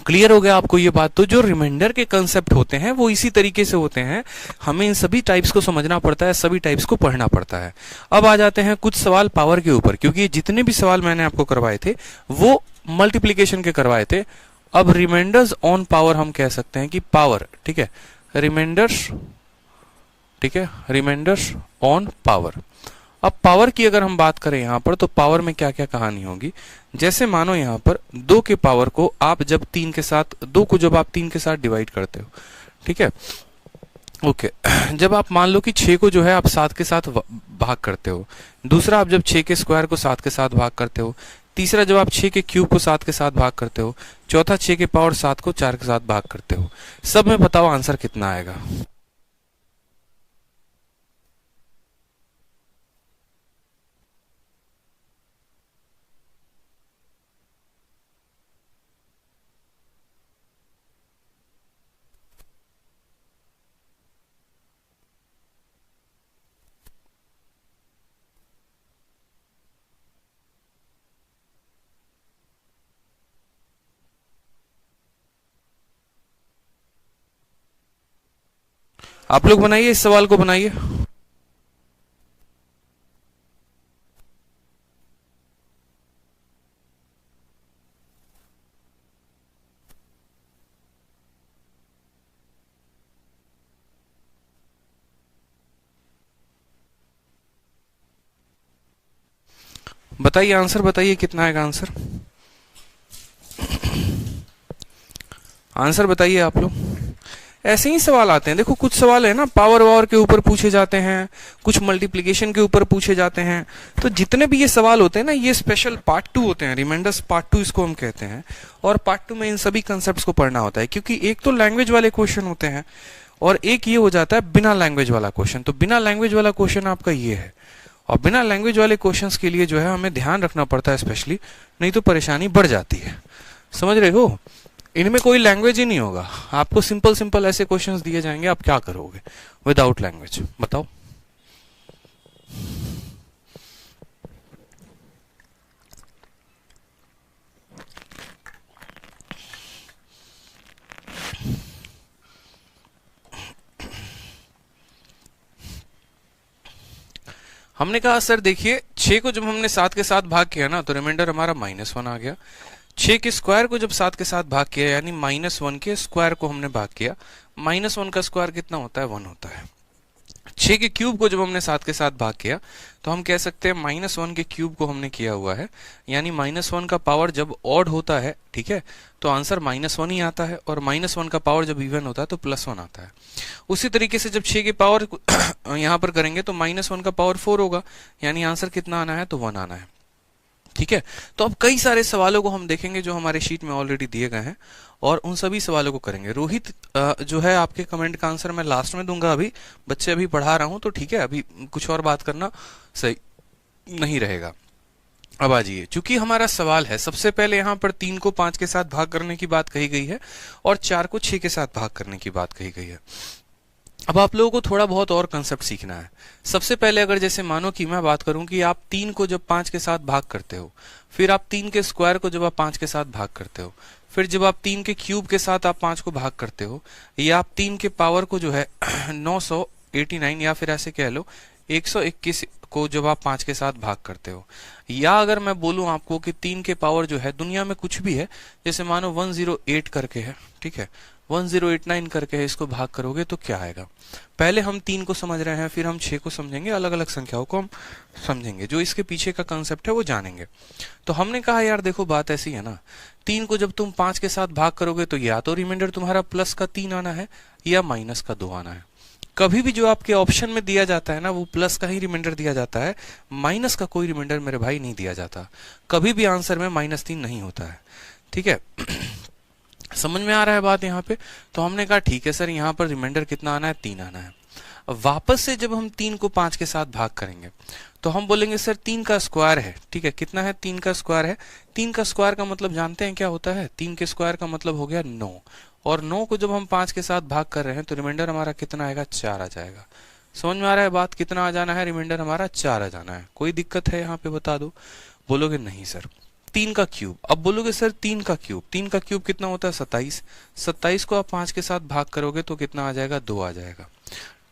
क्लियर हो गया आपको ये बात? तो जो रिमाइंडर के कंसेप्ट होते हैं वो इसी तरीके से होते हैं। हमें इन सभी टाइप्स को समझना पड़ता है, सभी टाइप्स को पढ़ना पड़ता है। अब आ जाते हैं कुछ सवाल पावर के ऊपर, क्योंकि जितने भी सवाल मैंने आपको करवाए थे वो मल्टीप्लीकेशन के करवाए थे। अब रिमाइंडर्स ऑन पावर हम कह सकते हैं कि पावर, ठीक है, रिमाइंडर्स, ठीक है, रिमाइंडर्स ऑन पावर। अब पावर की अगर हम बात करें यहाँ पर, तो पावर में क्या क्या कहानी होगी? जैसे मानो यहाँ पर 2 के पावर को आप जब 3 के साथ, 2 को जब आप 3 के साथ डिवाइड करते हो, ठीक है, ओके, जब आप मान लो कि 6 को जो है आप 7 के साथ भाग करते हो, दूसरा आप जब 6 के स्क्वायर को 7 के साथ भाग करते हो, तीसरा जब आप 6 के क्यूब को 7 के साथ भाग करते हो, चौथा 6 के पावर 7 को 4 के साथ भाग करते हो, सब में बताओ आंसर कितना आएगा? आप लोग बनाइए, इस सवाल को बनाइए। बताइए आंसर, बताइए कितना आएगा आंसर? आंसर बताइए आप लोग। ऐसे ही सवाल आते हैं। देखो कुछ सवाल है ना पावर वावर के ऊपर पूछे जाते हैं, कुछ मल्टीप्लिकेशन के ऊपर पूछे जाते हैं। तो जितने भी ये सवाल होते हैं ना, ये स्पेशल पार्ट 2 होते हैं, रिमाइंडर्स पार्ट 2 इसको हम कहते हैं। और पार्ट 2 में इन सभी कंसेप्ट को पढ़ना होता है, क्योंकि एक तो लैंग्वेज वाले क्वेश्चन होते हैं और एक ये हो जाता है बिना लैंग्वेज वाला क्वेश्चन। तो बिना लैंग्वेज वाला क्वेश्चन आपका ये है, और बिना लैंग्वेज वाले क्वेश्चंस के लिए जो है हमें ध्यान रखना पड़ता है स्पेशली, नहीं तो परेशानी बढ़ जाती है। समझ रहे हो? इनमें कोई लैंग्वेज ही नहीं होगा, आपको सिंपल सिंपल ऐसे क्वेश्चंस दिए जाएंगे, आप क्या करोगे विदाउट लैंग्वेज? बताओ। हमने कहा सर देखिए 6 को जब हमने 7 के साथ भाग किया ना तो रिमाइंडर हमारा -1 आ गया। 6 के स्क्वायर को जब 7 के साथ भाग किया यानी -1 के स्क्वायर को हमने भाग किया, -1 का स्क्वायर कितना होता है? 1 होता है। 6 के क्यूब को जब हमने 7 के साथ भाग किया तो हम कह सकते हैं -1 के क्यूब को हमने किया हुआ है, यानी -1 का पावर जब ऑड होता है, ठीक है, तो आंसर -1 ही आता है, और -1 का पावर जब इवन होता है तो +1 आता है। उसी तरीके से जब 6 के पावर यहां पर करेंगे तो -1 का पावर 4 होगा, यानी आंसर कितना आना है? तो 1 आना है। ठीक है, तो अब कई सारे सवालों को हम देखेंगे जो हमारे शीट में ऑलरेडी दिए गए हैं और उन सभी सवालों को करेंगे। रोहित जो है आपके कमेंट का आंसर मैं लास्ट में दूंगा, अभी बच्चे अभी पढ़ा रहा हूं तो ठीक है, अभी कुछ और बात करना सही नहीं रहेगा। अब आ जाइए, चूंकि हमारा सवाल है सबसे पहले यहाँ पर 3 को 5 के साथ भाग करने की बात कही गई है और 4 को 6 के साथ भाग करने की बात कही गई है। अब आप लोगों को थोड़ा बहुत और कंसेप्ट सीखना है। सबसे पहले अगर जैसे मानो कि मैं बात करूं कि आप 3 को जब 5 के साथ भाग करते हो, फिर आप 3 के स्क्वायर को जब आप 5 के साथ भाग करते हो, फिर जब आप 3 के क्यूब के साथ आप 5 को भाग करते हो, या आप 3 के पावर को जो है 989 या फिर ऐसे कह लो 121 को जब आप 5 के साथ भाग करते हो, या अगर मैं बोलूं आपको कि 3 के पावर जो है दुनिया में कुछ भी है, जैसे मानो 108 करके है, ठीक है, 1089 करके है, इसको भाग करोगे तो क्या आएगा? पहले हम 3 को समझ रहे हैं, फिर हम 6 को समझेंगे, अलग अलग संख्याओं को हम समझेंगे, जो इसके पीछे का कंसेप्ट है वो जानेंगे। तो हमने कहा यार देखो बात ऐसी है ना, 3 को जब तुम 5 के साथ भाग करोगे तो या तो रिमाइंडर तुम्हारा +3 आना है या -2 आना है। कभी भी जो आपके ऑप्शन में दिया जाता है ना वो प्लस का ही रिमाइंडर दिया जाता है, माइनस का कोई रिमाइंडर मेरे भाई नहीं दिया जाता। कभी भी आंसर में -3 नहीं होता है, ठीक है। समझ में आ रहा है बात यहाँ पे? तो हमने कहा ठीक है सर, यहाँ पर रिमाइंडर कितना आना है? 3 आना है। अब वापस से जब हम 3 को 5 के साथ भाग करेंगे तो हम बोलेंगे सर 3 का स्क्वायर है, ठीक है, कितना है? 3 का स्क्वायर है। 3 का स्क्वायर का मतलब जानते हैं क्या होता है? 3 के स्क्वायर का मतलब हो गया 9, और 9 को जब हम 5 के साथ भाग कर रहे हैं तो रिमाइंडर हमारा कितना आएगा? 4 आ जाएगा। समझ में आ रहा है बात? कितना आ जाना है? रिमाइंडर हमारा 4 आ जाना है। कोई दिक्कत है यहाँ पे? बता दो। बोलोगे नहीं सर। 3 का क्यूब, अब बोलोगे सर 3 का क्यूब, 3 का क्यूब कितना होता है? 27। 27 को आप 5 के साथ भाग करोगे तो कितना आ जाएगा? 2 आ जाएगा,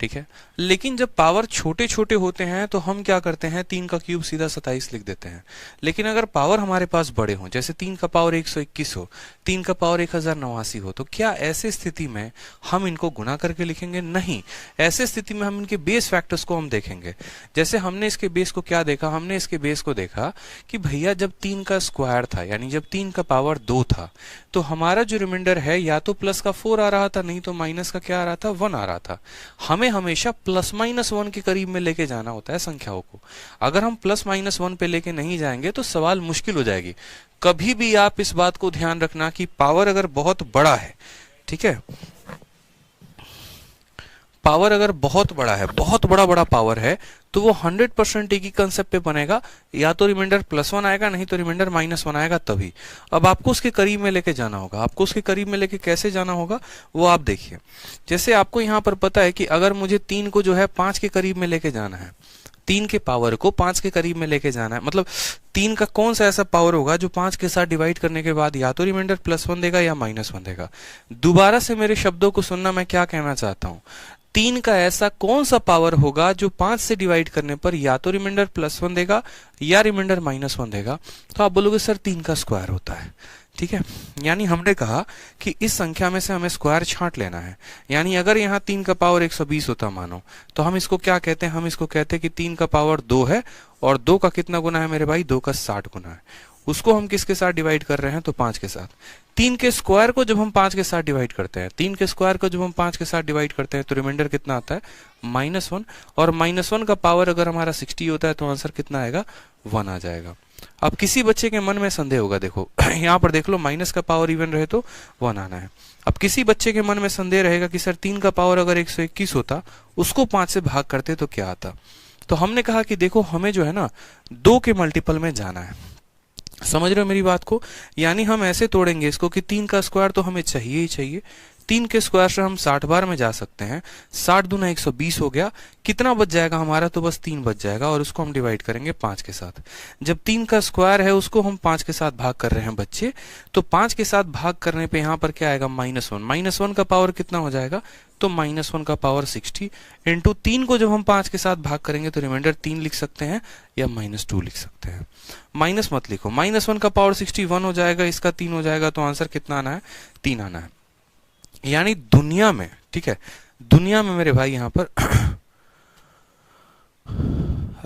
ठीक है। लेकिन जब पावर छोटे छोटे होते हैं तो हम क्या करते हैं? 3 का क्यूब सीधा 27 लिख देते हैं। लेकिन अगर पावर हमारे पास बड़े हों, जैसे 3 का पावर 121 हो, 3 का पावर 1089 हो, तो क्या ऐसे स्थिति में हम इनको गुणा करके लिखेंगे? नहीं, ऐसे स्थिति में हम इनके बेस फैक्टर्स को हम देखेंगे। जैसे हमने इसके बेस को क्या देखा? हमने इसके बेस को देखा कि भैया जब 3 का स्क्वायर था, यानी जब 3 का पावर 2 था, तो हमारा जो रिमाइंडर है या तो प्लस का 4 आ रहा था, नहीं तो माइनस का क्या आ रहा था? 1 आ रहा था। हमें हमेशा ±1 के करीब में लेके जाना होता है संख्याओं को। अगर हम ±1 पे लेके नहीं जाएंगे तो सवाल मुश्किल हो जाएगी। कभी भी आप इस बात को ध्यान रखना कि पावर अगर बहुत बड़ा है, ठीक है, पावर अगर बहुत बड़ा है, बहुत बड़ा पावर है, तो वो 100% एक ही कंसेप्ट पे बनेगा, या तो रिमाइंडर +1 आएगा, नहीं तो रिमाइंडर -1 आएगा तभी। अब आपको उसके करीब में लेके जाना होगा। आपको उसके करीब में लेके कैसे जाना होगा वो आप देखिए। जैसे आपको यहाँ पर पता है कि अगर मुझे 3 को जो है 5 के करीब में लेके जाना है, 3 के पावर को 5 के करीब में लेके जाना है, मतलब 3 का कौन सा ऐसा पावर होगा जो 5 के साथ डिवाइड करने के बाद या तो रिमाइंडर +1 देगा या -1 देगा। दोबारा से मेरे शब्दों को सुनना, मैं क्या कहना चाहता हूं। 3 का ऐसा कौन सा पावर होगा जो 5 से डिवाइड करने पर या तो रिमाइंडर +1 देगा या रिमाइंडर -1 देगा? तो आप बोलोगे सर 3 का स्क्वायर होता है, ठीक है। यानी हमने कहा कि इस संख्या में से हमें स्क्वायर छांट लेना है। यानी अगर यहाँ 3 का पावर 120 होता मानो, तो हम इसको क्या कहते हैं? हम इसको कहते हैं कि 3 का पावर 2 है, और 2 का कितना गुना है मेरे भाई? 2 का 60 गुना है। उसको हम किसके साथ डिवाइड कर रहे हैं? तो 5 के साथ। 3 के स्क्वायर को जब हम 5 के साथ डिवाइड करते हैं, 3 के स्क्वायर को जब हम 5 के साथ डिवाइड करते हैं तो रिमाइंडर कितना आता है? -1, और -1 का पावर अगर हमारा 60 होता है तो आंसर कितना आएगा? 1 आ जाएगा। अब किसी बच्चे के मन में संदेह होगा, देखो यहाँ पर देख लो, माइनस का पावर इवन रहे तो 1 आना है। अब किसी बच्चे के मन में संदेह रहेगा कि सर 3 का पावर अगर 121 होता, उसको 5 से भाग करते तो क्या आता? तो हमने कहा कि देखो हमें जो है ना 2 के मल्टीपल में जाना है। समझ रहे हो मेरी बात को? यानी हम ऐसे तोड़ेंगे इसको कि 3 का स्क्वायर तो हमें चाहिए ही चाहिए, 3 के स्क्वायर से हम 60 बार में जा सकते हैं। 60 दूना 120 हो गया। कितना बच जाएगा हमारा? तो बस 3 बच जाएगा और उसको हम डिवाइड करेंगे 5 के साथ। जब 3 का स्क्वायर है उसको हम 5 के साथ भाग कर रहे हैं बच्चे, तो 5 के साथ भाग करने पे यहाँ पर क्या आएगा? -1। -1 का पावर कितना हो जाएगा? तो -1 का पावर 60 इंटू 3 को जब हम 5 के साथ भाग करेंगे तो रिमाइंडर 3 लिख सकते हैं या -2 लिख सकते हैं। माइनस मत लिखो। -1 का पावर 61 हो जाएगा, इसका 3 हो जाएगा, तो आंसर कितना आना है? 3 आना है। यानी दुनिया में, ठीक है, दुनिया में मेरे भाई यहाँ पर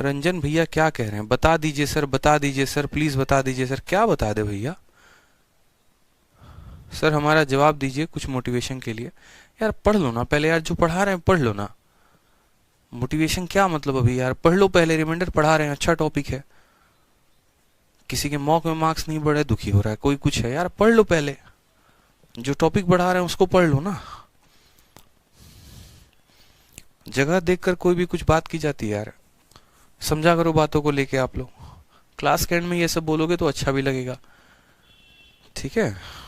रंजन भैया क्या कह रहे हैं? बता दीजिए सर, बता दीजिए सर, प्लीज बता दीजिए सर। क्या बता दे भैया? सर हमारा जवाब दीजिए कुछ मोटिवेशन के लिए। यार पढ़ लो ना पहले यार, जो पढ़ा रहे हैं पढ़ लो ना। मोटिवेशन क्या मतलब अभी यार? पढ़ लो पहले, रिमाइंडर पढ़ा रहे हैं, अच्छा टॉपिक है। किसी के मॉक में मार्क्स नहीं बढ़े, दुखी हो रहा है, कोई कुछ है यार, पढ़ लो पहले। जो टॉपिक पढ़ा रहे हैं उसको पढ़ लो ना। जगह देखकर कोई भी कुछ बात की जाती है यार, समझा करो बातों को लेके। आप लोग क्लास के एंड में ये सब बोलोगे तो अच्छा भी लगेगा, ठीक है?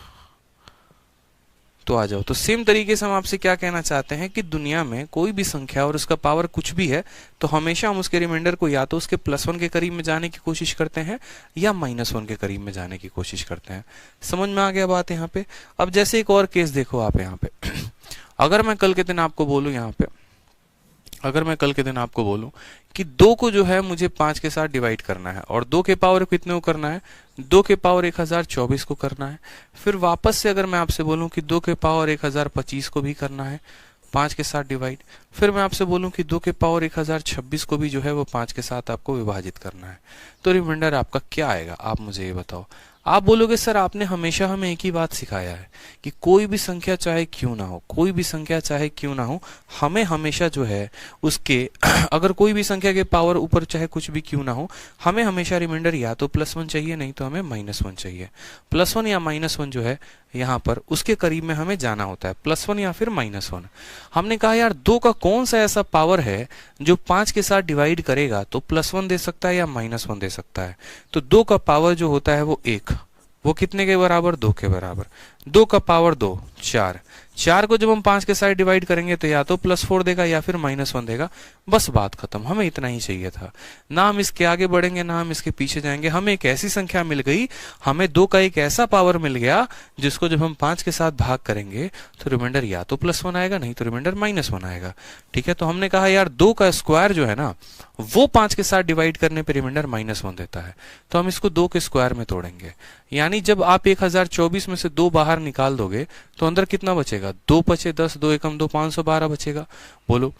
तो आ जाओ। तो सेम तरीके से हम आपसे क्या कहना चाहते हैं कि दुनिया में कोई भी संख्या और उसका पावर कुछ भी है तो हमेशा हम उसके रिमाइंडर को या तो उसके +1 के करीब में जाने की कोशिश करते हैं या -1 के करीब में जाने की कोशिश करते हैं। समझ में आ गया बात यहाँ पे? अब जैसे एक और केस देखो आप यहाँ पे अगर मैं कल के दिन आपको बोलूं यहाँ पे, अगर मैं कल के दिन आपको बोलूं कि 2 को जो है मुझे 5 के साथ डिवाइड करना है और 2 के पावर कितने को करना है? 2 के पावर 1024 को करना है। फिर वापस से अगर मैं आपसे बोलूं कि 2 के पावर 1025 को भी करना है 5 के साथ डिवाइड, फिर मैं आपसे बोलूं कि 2 के पावर 1026 को भी जो है वो 5 के साथ आपको विभाजित करना है, तो रिमाइंडर आपका क्या आएगा? आप मुझे ये बताओ। आप बोलोगे सर आपने हमेशा हमें एक ही बात सिखाया है कि कोई भी संख्या चाहे क्यों ना हो, कोई भी संख्या चाहे क्यों ना हो, हमें हमेशा जो है उसके अगर कोई भी संख्या के पावर ऊपर चाहे कुछ भी क्यों ना हो, हमें हमेशा रिमाइंडर या तो +1 चाहिए, नहीं तो हमें -1 चाहिए। +1 या -1 जो है यहाँ पर उसके करीब में हमें जाना होता है, +1 या फिर -1। हमने कहा यार 2 का कौन सा ऐसा पावर है जो 5 के साथ डिवाइड करेगा तो +1 दे सकता है या -1 दे सकता है? तो 2 का पावर जो होता है वो 1, वो कितने के बराबर? 2 के बराबर। 2 का पावर 2, 4। 4 को जब हम 5 के साथ डिवाइड करेंगे तो या तो +4 देगा या फिर -1 देगा। बस बात खत्म, हमें इतना ही चाहिए था। ना हम इसके आगे बढ़ेंगे ना हम इसके पीछे जाएंगे। हमें एक ऐसी संख्या मिल गई, हमें 2 का एक ऐसा पावर मिल गया जिसको जब हम 5 के साथ भाग करेंगे तो रिमाइंडर या तो +1 आएगा, नहीं तो रिमाइंडर -1 आएगा। ठीक है, तो हमने कहा यार 2 का स्क्वायर जो है ना वो 5 के साथ डिवाइड करने पर रिमाइंडर -1 देता है, तो हम इसको 2 के स्क्वायर में तोड़ेंगे। यानी जब आप 1024 में से 2 बाहर निकाल दोगे तो अंदर कितना बचेगा? 2 बचे 10, 2 एकम 2, 512 बचेगा। बोलो,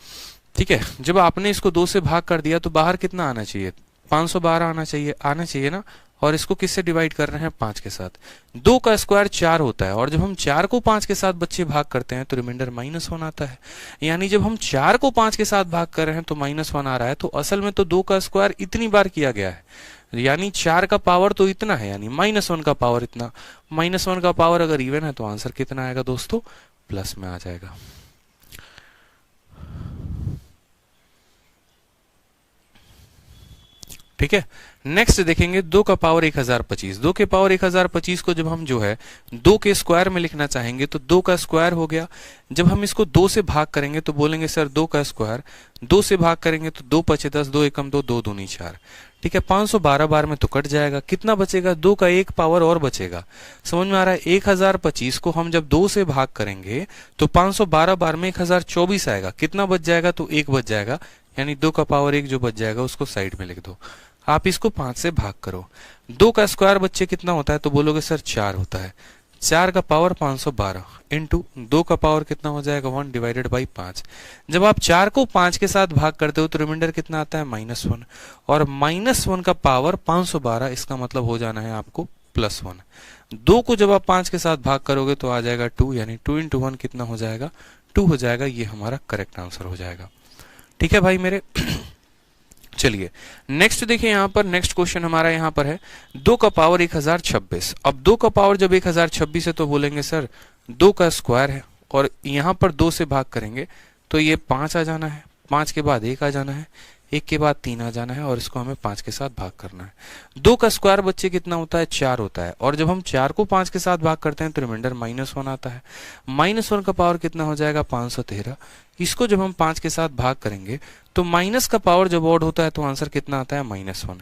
ठीक है। जब आपने इसको 2 से भाग कर दिया तो बाहर कितना आना चाहिए? 512 आना चाहिए ना। और इसको किससे डिवाइड कर रहे हैं? 5 के साथ। 2 का स्क्वायर 4 होता है और जब हम 4 को 5 के साथ बच्चे भाग करते हैं तो रिमाइंडर -1 आता है। यानी जब हम 4 को 5 के साथ भाग कर रहे हैं तो -1 आ रहा है, तो असल में तो 2 का स्क्वायर इतनी बार किया गया है, यानी 4 का पावर तो इतना है, यानी -1 का पावर इतना। -1 का पावर अगर इवन है तो आंसर कितना आएगा दोस्तों? प्लस में आ जाएगा। ठीक है, नेक्स्ट देखेंगे 2 का पावर 1025। 2 के पावर 1025 को जब हम जो है 2 के स्क्वायर में लिखना चाहेंगे तो 2 का स्क्वायर हो गया। जब हम इसको 2 से भाग करेंगे तो बोलेंगे सर 2 का स्क्वायर। 2 से भाग करेंगे तो 2 पचे 10, 2 एकम 2, 2 दूनी 4। ठीक है, 512 बार में तो कट जाएगा। कितना बचेगा? 2 का एक पावर और बचेगा। समझ में आ रहा है? 1025 को हम जब 2 से भाग करेंगे तो 512 बार में 1024 आएगा। कितना बच जाएगा? तो 1 बच जाएगा, यानी 2 का पावर 1 जो बच जाएगा उसको साइड में लिख दो। आप इसको 5 से भाग करो। 2 का स्क्वायर बच्चे कितना होता है? तो बोलोगे सर 4 होता है। 4 का पावर 512 इंटू 2 का पावर कितना हो जाएगा? 1 डिवाइडेड बाई 5। जब आप 4 को 5 के साथ भाग करते हो तो रिमाइंडर कितना आता है? -1। और -1 का पावर 512, इसका मतलब हो जाना है आपको +1। 2 को जब आप 5 के साथ भाग करोगे तो आ जाएगा 2, यानी 2 इंटू 1 कितना हो जाएगा? 2 हो जाएगा। ये हमारा करेक्ट आंसर हो जाएगा। ठीक है भाई मेरे। चलिए नेक्स्ट देखिए, यहां पर नेक्स्ट क्वेश्चन हमारा यहां पर है 2 का पावर 1026। अब 2 का पावर जब 1026 है तो बोलेंगे सर 2 का स्क्वायर है और यहां पर 2 से भाग करेंगे तो ये 5 आ जाना है, 5 के बाद 1 आ जाना है, 1 के बाद 3 आ जाना है और इसको हमें 5 के साथ भाग करना है। 2 का स्क्वायर बच्चे कितना होता है? 4 होता है, और जब हम 4 को 5 के साथ भाग करते हैं तो रिमाइंडर -1 आता है। -1 का पावर कितना हो जाएगा? 513। इसको जब हम 5 के साथ भाग करेंगे तो माइनस का पावर जब ऑड होता है तो आंसर कितना आता है? -1।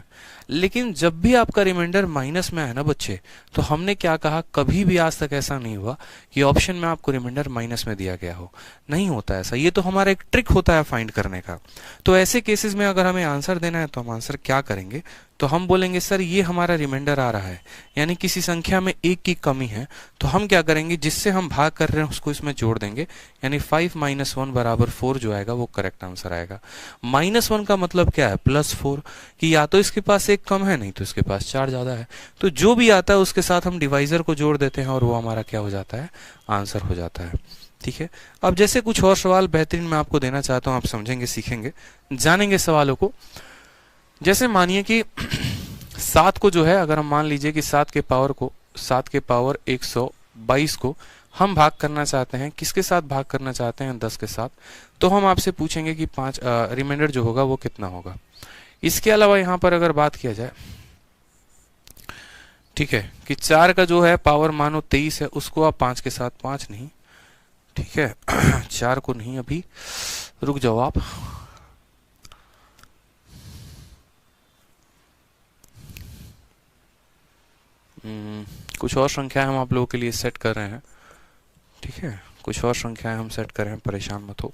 लेकिन जब भी आपका रिमाइंडर माइनस में है ना बच्चे, तो हमने क्या कहा, कभी भी आज तक ऐसा नहीं हुआ कि ऑप्शन में आपको रिमाइंडर माइनस में दिया गया हो। नहीं होता ऐसा, ये तो हमारा एक ट्रिक होता है फाइंड करने का। तो ऐसे केसेस में अगर हमें आंसर देना है तो हम आंसर क्या करेंगे? तो हम बोलेंगे सर ये हमारा रिमाइंडर आ रहा है, यानी किसी संख्या में 1 की कमी है, तो हम क्या करेंगे, जिससे हम भाग कर रहे हैं उसको इसमें जोड़ देंगे, यानी 5 - 1 = 4 जो आएगा वो करेक्ट आंसर आएगा। -1 का मतलब क्या है? +4, कि या तो इसके पास 1 कम है, नहीं तो इसके पास 4 ज्यादा है। तो जो भी आता है उसके साथ हम डिवाइजर को जोड़ देते हैं और वो हमारा क्या हो जाता है? आंसर हो जाता है। ठीक है, अब जैसे कुछ और सवाल बेहतरीन मैं आपको देना चाहता हूं, आप समझेंगे, सीखेंगे, जानेंगे सवालों को। जैसे मानिए कि 7 को जो है, अगर हम मान लीजिए कि 7 के पावर 122 को हम भाग करना चाहते हैं, किसके साथ भाग करना चाहते हैं? 10 के साथ। तो हम आपसे पूछेंगे कि रिमाइंडर जो होगा वो कितना होगा। इसके अलावा यहां पर अगर बात किया जाए, ठीक है, कि 4 का जो है पावर मानो 23 है, उसको आप 5 के साथ, 5 नहीं, ठीक है 4 को नहीं, अभी रुक जाओ आप, कुछ और संख्याएं हम आप लोगों के लिए सेट कर रहे हैं। ठीक है, कुछ और संख्याएं हम सेट कर रहे हैं, परेशान मत हो।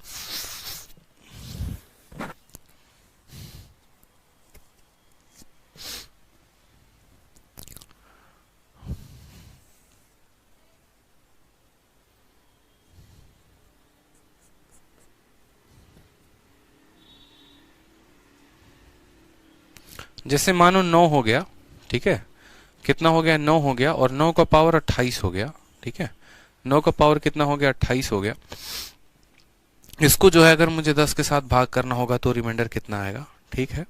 जैसे मानो 9 हो गया, ठीक है, कितना हो गया? 9 हो गया, और 9 का पावर 28 हो गया। ठीक है, 9 का पावर कितना हो गया? 28 हो गया। इसको जो है अगर मुझे 10 के साथ भाग करना होगा तो रिमाइंडर कितना आएगा? ठीक है,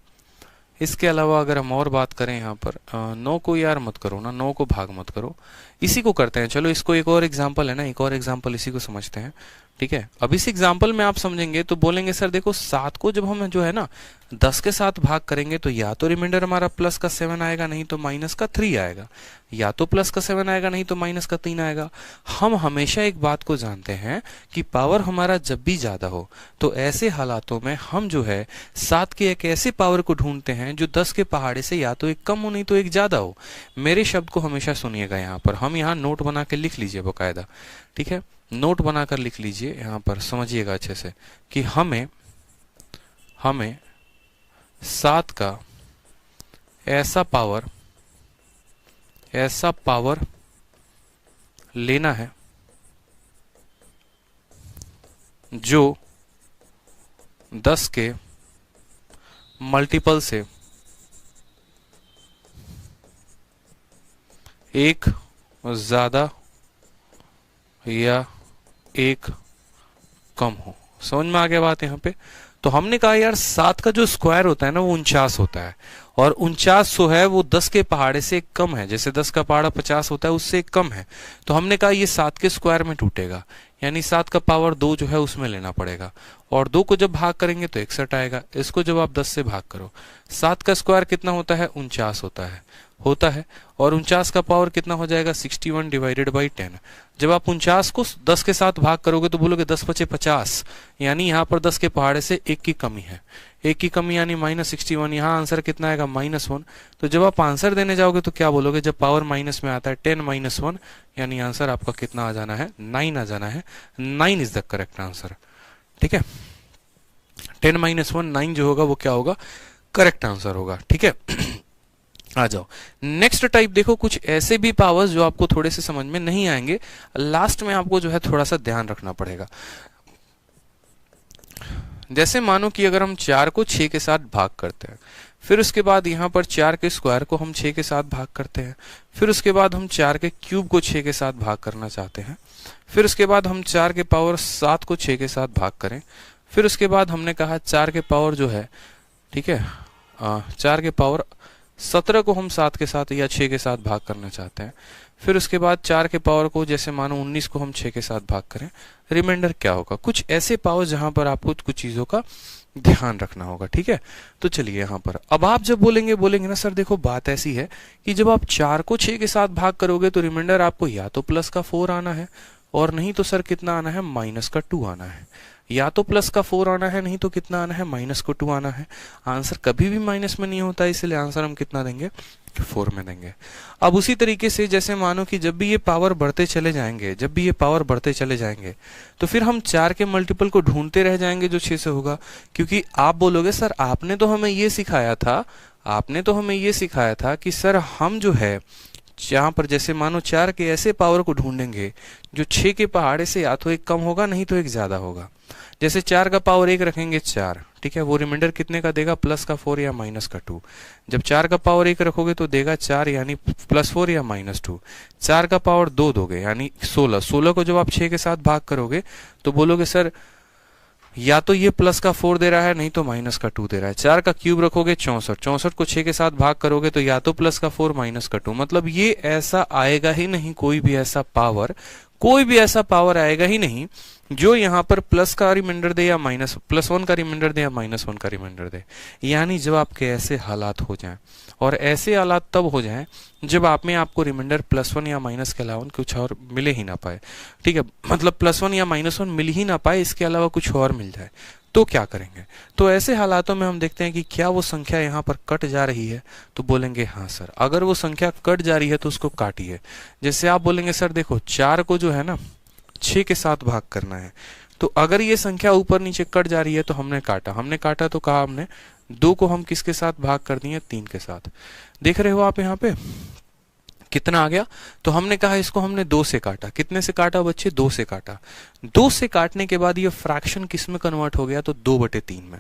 इसके अलावा अगर हम और बात करें यहाँ पर, 9 को यार मत करो ना, 9 को भाग मत करो, इसी को करते हैं। चलो इसको एक और एग्जांपल है ना, एक और एग्जांपल इसी को समझते हैं। ठीक है, अब इस एग्जांपल में आप समझेंगे तो बोलेंगे सर देखो 7 को जब हम जो है ना 10 के साथ भाग करेंगे तो या तो रिमाइंडर हमारा प्लस का 7 आएगा, नहीं तो माइनस का 3 आएगा, या तो प्लस का 7 आएगा, नहीं तो माइनस का 3 आएगा। हम हमेशा एक बात को जानते हैं कि पावर हमारा जब भी ज्यादा हो तो ऐसे हालातों में हम जो है 7 के एक ऐसे पावर को ढूंढते हैं जो 10 के पहाड़े से या तो एक कम हो, नहीं तो एक ज्यादा हो। मेरे शब्द को हमेशा सुनिएगा, यहाँ पर हम यहाँ नोट बना के लिख लीजिए बकायदा। ठीक है, नोट बनाकर लिख लीजिए, यहाँ पर समझिएगा अच्छे से कि हमें 7 का ऐसा पावर लेना है जो 10 के मल्टीपल से एक ज्यादा या एक कम हो। समझ में आ गया बात यहाँ पे? तो हमने कहा यार 7 का जो स्क्वायर होता है ना वो 49 होता है, और 49 जो है वो 10 के पहाड़े से कम है। जैसे 10 का पहाड़ा 50 होता है उससे कम है, तो हमने कहा ये 7 के स्क्वायर में टूटेगा, यानी 7 का पावर 2 जो है उसमें लेना पड़ेगा, और 2 को जब भाग करेंगे तो 61 आएगा। इसको जब आप 10 से भाग करो, 7 का स्क्वायर कितना होता है? 49 होता है, और 49 का पावर कितना हो जाएगा? 61 / 10। जब आप 49 को 10 के साथ भाग करोगे तो बोलोगे 10 × 5 = 50, यानी यहाँ पर 10 के पहाड़े से 1 की कमी है, 1 की कमी यानी -61। यहाँ आंसर कितना आएगा? -1। तो जब आप आंसर देने जाओगे तो क्या बोलोगे? जब पावर माइनस में आता है 10 - 1, यानी आंसर आपका कितना आ जाना है? 9 आ जाना है। 9 इज द करेक्ट आंसर। ठीक है, 10 - 1 9 जो होगा वो क्या होगा? करेक्ट आंसर होगा। ठीक है, आ जाओ नेक्स्ट टाइप। देखो कुछ ऐसे भी पावर्स जो आपको थोड़े से समझ में नहीं आएंगे, लास्ट में आपको जो है थोड़ा सा ध्यान रखना पड़ेगा। जैसे मानो कि अगर हम 4 को 6 के साथ भाग करते हैं, फिर उसके बाद यहाँ पर 4 के स्क्वायर को हम 6 के साथ भाग करते हैं, फिर उसके बाद हम 4 के क्यूब को 6 के साथ भाग करना चाहते हैं, फिर उसके बाद हम 4 के पावर 7 को 6 के साथ भाग करें, फिर उसके बाद हमने कहा 4 के पावर जो है, ठीक है, 4 के पावर 17 को हम 7 के साथ या 6 के साथ भाग करना चाहते हैं, फिर उसके बाद 4 के पावर को जैसे मानो 19 को हम 6 के साथ भाग करें, रिमाइंडर क्या होगा, कुछ ऐसे पावर जहां पर आपको कुछ चीजों का ध्यान रखना होगा। ठीक है, तो चलिए यहाँ पर अब आप जब बोलेंगे ना सर देखो बात ऐसी है कि जब आप 4 को 6 के साथ भाग करोगे तो रिमाइंडर आपको या तो प्लस का 4 आना है और नहीं तो सर कितना आना है, माइनस का 2 आना है। या तो प्लस का 4 आना है, नहीं तो कितना आना है, माइनस को 2 आना है। आंसर कभी भी माइनस में नहीं होता है, इसलिए आंसर हम कितना देंगे, 4 में देंगे। अब उसी तरीके से जैसे मानो कि जब भी ये पावर बढ़ते चले जाएंगे तो फिर हम 4 के मल्टीपल को ढूंढते रह जाएंगे जो 6 से होगा, क्योंकि आप बोलोगे सर आपने तो हमें ये सिखाया था कि सर हम जो है जहां पर जैसे मानो 4 के ऐसे पावर को ढूंढेंगे जो 6 के पहाड़े से या तो एक कम होगा नहीं तो एक ज्यादा होगा। जैसे 4 का पावर 1 रखेंगे 4, ठीक है, वो रिमाइंडर कितने का देगा, प्लस का 4 या माइनस का 2। जब 4 का पावर 1 रखोगे तो देगा 4 यानी प्लस 4 या माइनस 2। 4 का पावर 2 दोगे यानी 16 को जब आप 6 के साथ भाग करोगे तो बोलोगे सर या तो ये प्लस का 4 दे रहा है नहीं तो माइनस का 2 दे रहा है। 4 का क्यूब रखोगे 64 को 6 के साथ भाग करोगे तो या तो प्लस का 4 माइनस का 2। मतलब ये ऐसा आएगा ही नहीं, कोई भी ऐसा पावर आएगा ही नहीं जो यहाँ पर प्लस का रिमाइंडर दे या माइनस +1 का रिमाइंडर दे या -1 का रिमाइंडर दे। यानी जब आपके ऐसे हालात हो जाएं, और ऐसे हालात तब हो जाएं जब आपको रिमाइंडर +1 या माइनस के अलावा कुछ और मिले ही ना पाए। ठीक है, मतलब +1 या -1 मिल ही ना पाए, इसके अलावा कुछ और मिल जाए तो क्या करेंगे। तो ऐसे हालातों में हम देखते हैं कि क्या वो संख्या यहाँ पर कट जा रही है, तो बोलेंगे हाँ सर। अगर वो संख्या कट जा रही है तो उसको काटिए। जैसे आप बोलेंगे सर देखो 4 को जो है ना 6 के साथ भाग करना है, तो अगर ये संख्या ऊपर नीचे कट जा रही है तो हमने काटा तो कहा हमने 2 को हम किसके साथ भाग कर दिए, 3 के साथ। देख रहे हो आप यहाँ पे कितना आ गया, तो हमने कहा इसको हमने 2 से काटा। कितने से काटा बच्चे, 2 से काटा। 2 से काटने के बाद ये फ्रैक्शन किस में कन्वर्ट हो गया, तो 2/3 में।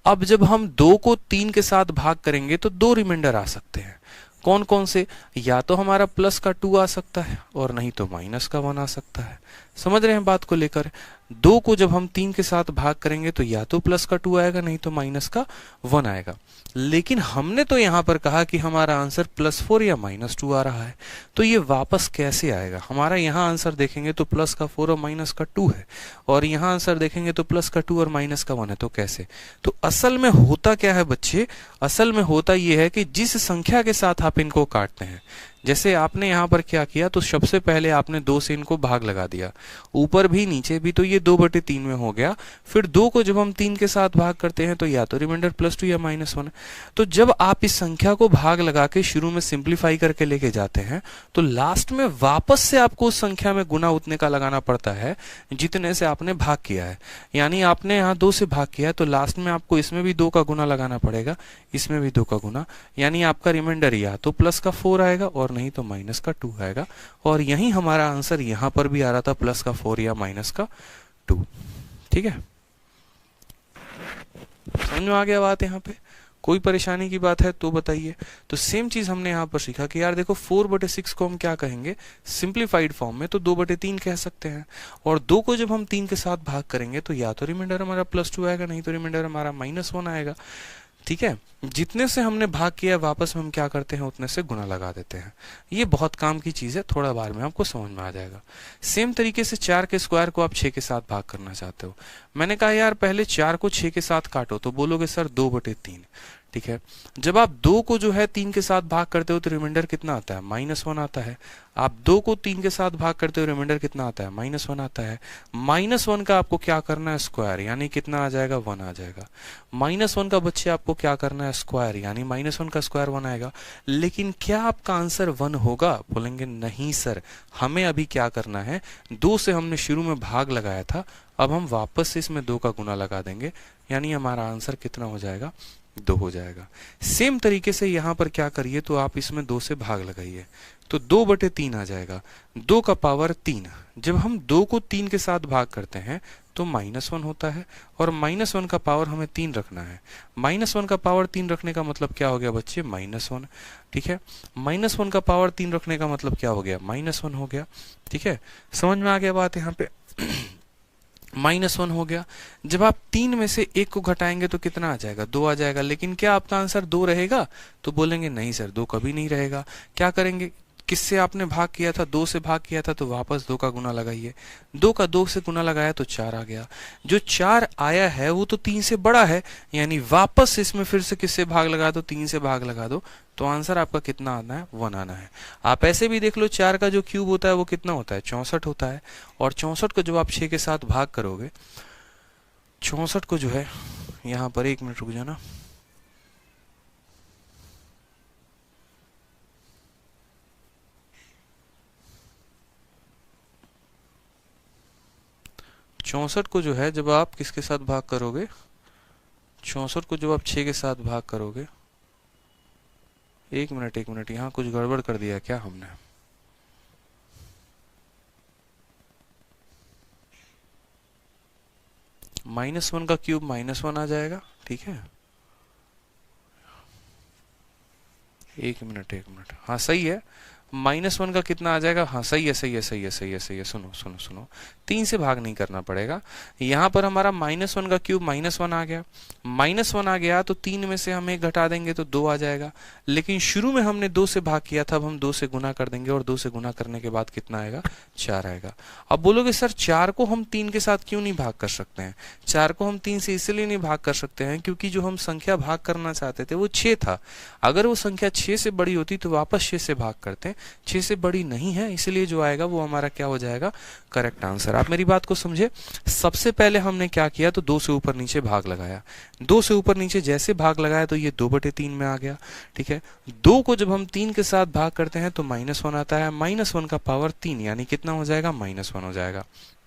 अब जब हम 2 को 3 के साथ भाग करेंगे तो 2 रिमाइंडर आ सकते हैं। कौन कौन से, या तो हमारा प्लस का 2 आ सकता है और नहीं तो माइनस का 1 आ सकता है। समझ रहे हैं बात को लेकर। 2 को जब हम 3 के साथ भाग करेंगे तो या तो प्लस का 2 आएगा नहीं तो माइनस का 1 आएगा। लेकिन हमने तो यहां पर कहा कि हमारा आंसर +4 या -2 आ रहा है, तो ये वापस कैसे आएगा। हमारा यहाँ आंसर देखेंगे तो प्लस का 4 और माइनस का 2 है, और यहाँ आंसर देखेंगे तो प्लस का 2 और माइनस का 1 है, तो कैसे। तो असल में होता क्या है बच्चे, असल में होता ये है कि जिस संख्या के साथ आप इनको काटते हैं, जैसे आपने यहाँ पर क्या किया, तो सबसे पहले आपने 2 से इनको भाग लगा दिया, ऊपर भी नीचे भी, तो ये 2/3 में हो गया। फिर 2 को जब हम 3 के साथ भाग करते हैं तो या तो रिमाइंडर +2 या -1। तो जब आप इस संख्या को भाग लगा के शुरू में सिंप्लीफाई करके लेके जाते हैं तो लास्ट में वापस से आपको उस संख्या में गुना उतने का लगाना पड़ता है जितने से आपने भाग किया है। यानी आपने यहाँ 2 से भाग किया है तो लास्ट में आपको इसमें भी 2 का गुना लगाना पड़ेगा, इसमें भी 2 का गुना। यानी आपका रिमाइंडर या तो प्लस का 4 आएगा और नहीं तो माइनस का 2 आएगा। और यही हमारा आंसर यहाँ पर भी आ रहा था, प्लस का 4 या माइनस का 2। ठीक है, समझ में आ गया बात। यहाँ पे कोई परेशानी की बात है तो बताइए। तो सेम चीज हमने यहाँ पर सीखा कि यार देखो 4/6 को हम क्या कहेंगे, सिंप्लीफाइड फॉर्म में तो 2/3 कह सकते हैं। और 2 को जब हम 3 के साथ भाग करेंगे तो या तो रिमाइंडर हमारा +2 आएगा नहीं तो रिमाइंडर हमारा -1 आएगा। ठीक है, जितने से हमने भाग किया वापस में हम क्या करते हैं, उतने से गुना लगा देते हैं। ये बहुत काम की चीज है, थोड़ा बार में आपको समझ में आ जाएगा। सेम तरीके से 4 के स्क्वायर को आप 6 के साथ भाग करना चाहते हो। मैंने कहा यार पहले 4 को 6 के साथ काटो, तो बोलोगे सर 2/3। ठीक है, जब आप 2 को जो है 3 के साथ भाग करते हो तो रिमाइंडर कितना आता है, -1 आता है। आप 2 को 3 के साथ भाग करते हो रिमाइंडर कितना आता है, -1 आता है। -1 का आपको क्या करना है, स्क्वायर, यानी कितना आ जाएगा, 1 आ जाएगा। -1 का बच्चे आपको क्या करना है, स्क्वायर, यानी -1 का स्क्वायर 1 आएगा। लेकिन क्या आपका आंसर 1 होगा, बोलेंगे नहीं सर, हमें अभी क्या करना है, 2 से हमने शुरू में भाग लगाया था, अब हम वापस से इसमें 2 का गुना लगा देंगे, यानी हमारा आंसर कितना हो जाएगा, 2 हो जाएगा। सेम तरीके से यहाँ पर क्या करिए, तो आप इसमें 2 से भाग लगाइए तो 2/3 आ जाएगा। 2 का पावर 3, जब हम 2 को 3 के साथ भाग करते हैं तो -1 होता है, और -1 का पावर हमें 3 रखना है। -1 का पावर 3 रखने का मतलब क्या हो गया बच्चे, -1। ठीक है, -1 का पावर 3 रखने का मतलब क्या हो गया, -1 हो गया। ठीक है, समझ में आ गया बात यहाँ पे। -1 हो गया। जब आप 3 में से 1 को घटाएंगे तो कितना आ जाएगा, 2 आ जाएगा। लेकिन क्या आपका आंसर 2 रहेगा, तो बोलेंगे नहीं सर 2 कभी नहीं रहेगा। क्या करेंगे, किससे आपने भाग किया था, 2 से भाग किया था, तो वापस 2 का गुना लगाइए। 2 का 2 से गुना लगाया तो 4 आ गया। जो 4 आया है वो तो 3 से बड़ा है, यानी वापस इसमें फिर से किससे भाग लगा दो, 3 से भाग लगा दो, तो आंसर आपका कितना आना है, 1 आना है। आप ऐसे भी देख लो 4 का जो क्यूब होता है वो कितना होता है, 64 होता है। और 64 को जब आप 6 के साथ भाग करोगे, 64 को जो है यहाँ पर 1 मिनट रुक जाना, चौसठ को जो है जब आप किसके साथ भाग करोगे, 64 को जब आप 6 के साथ भाग करोगे, 1 मिनट 1 मिनट, यहाँ कुछ गड़बड़ कर दिया क्या हमने, -1 का क्यूब -1 आ जाएगा, ठीक है। 1 मिनट 1 मिनट, हाँ सही है, -1 का कितना आ जाएगा, हाँ सही है सही है सही है सही है सही है, सुनो सुनो सुनो, 3 से भाग नहीं करना पड़ेगा। यहाँ पर हमारा -1 का क्यूब -1 आ गया, -1 आ गया तो 3 में से हम 1 घटा देंगे तो 2 आ जाएगा। लेकिन शुरू में हमने 2 से भाग किया था, अब हम 2 से गुना कर देंगे और 2 से गुना करने के बाद कितना आएगा, 4 आएगा। अब बोलोगे सर 4 को हम 3 के साथ क्यों नहीं भाग कर सकते हैं, 4 को हम 3 से इसलिए नहीं भाग कर सकते हैं क्योंकि जो हम संख्या भाग करना चाहते थे वो 6 था। अगर वो संख्या 6 से बड़ी होती तो वापस 6 से भाग करते, 6 से बड़ी नहीं है, इसलिए जो आएगा वो हमारा क्या हो जाएगा, करेक्ट आंसर। आप मेरी बात को समझे, सबसे पहले हमने क्या किया, तो 2 से ऊपर नीचे भाग लगाया, 2 से ऊपर नीचे जैसे भाग लगाया तो ये 2/3 में आ गया, ठीक है। 2 को जब हम 3 के साथ भाग करते हैं तो -1 आता है, -1 का पावर 3 यानी कितना हो जाएगा, -1 हो जाएगा,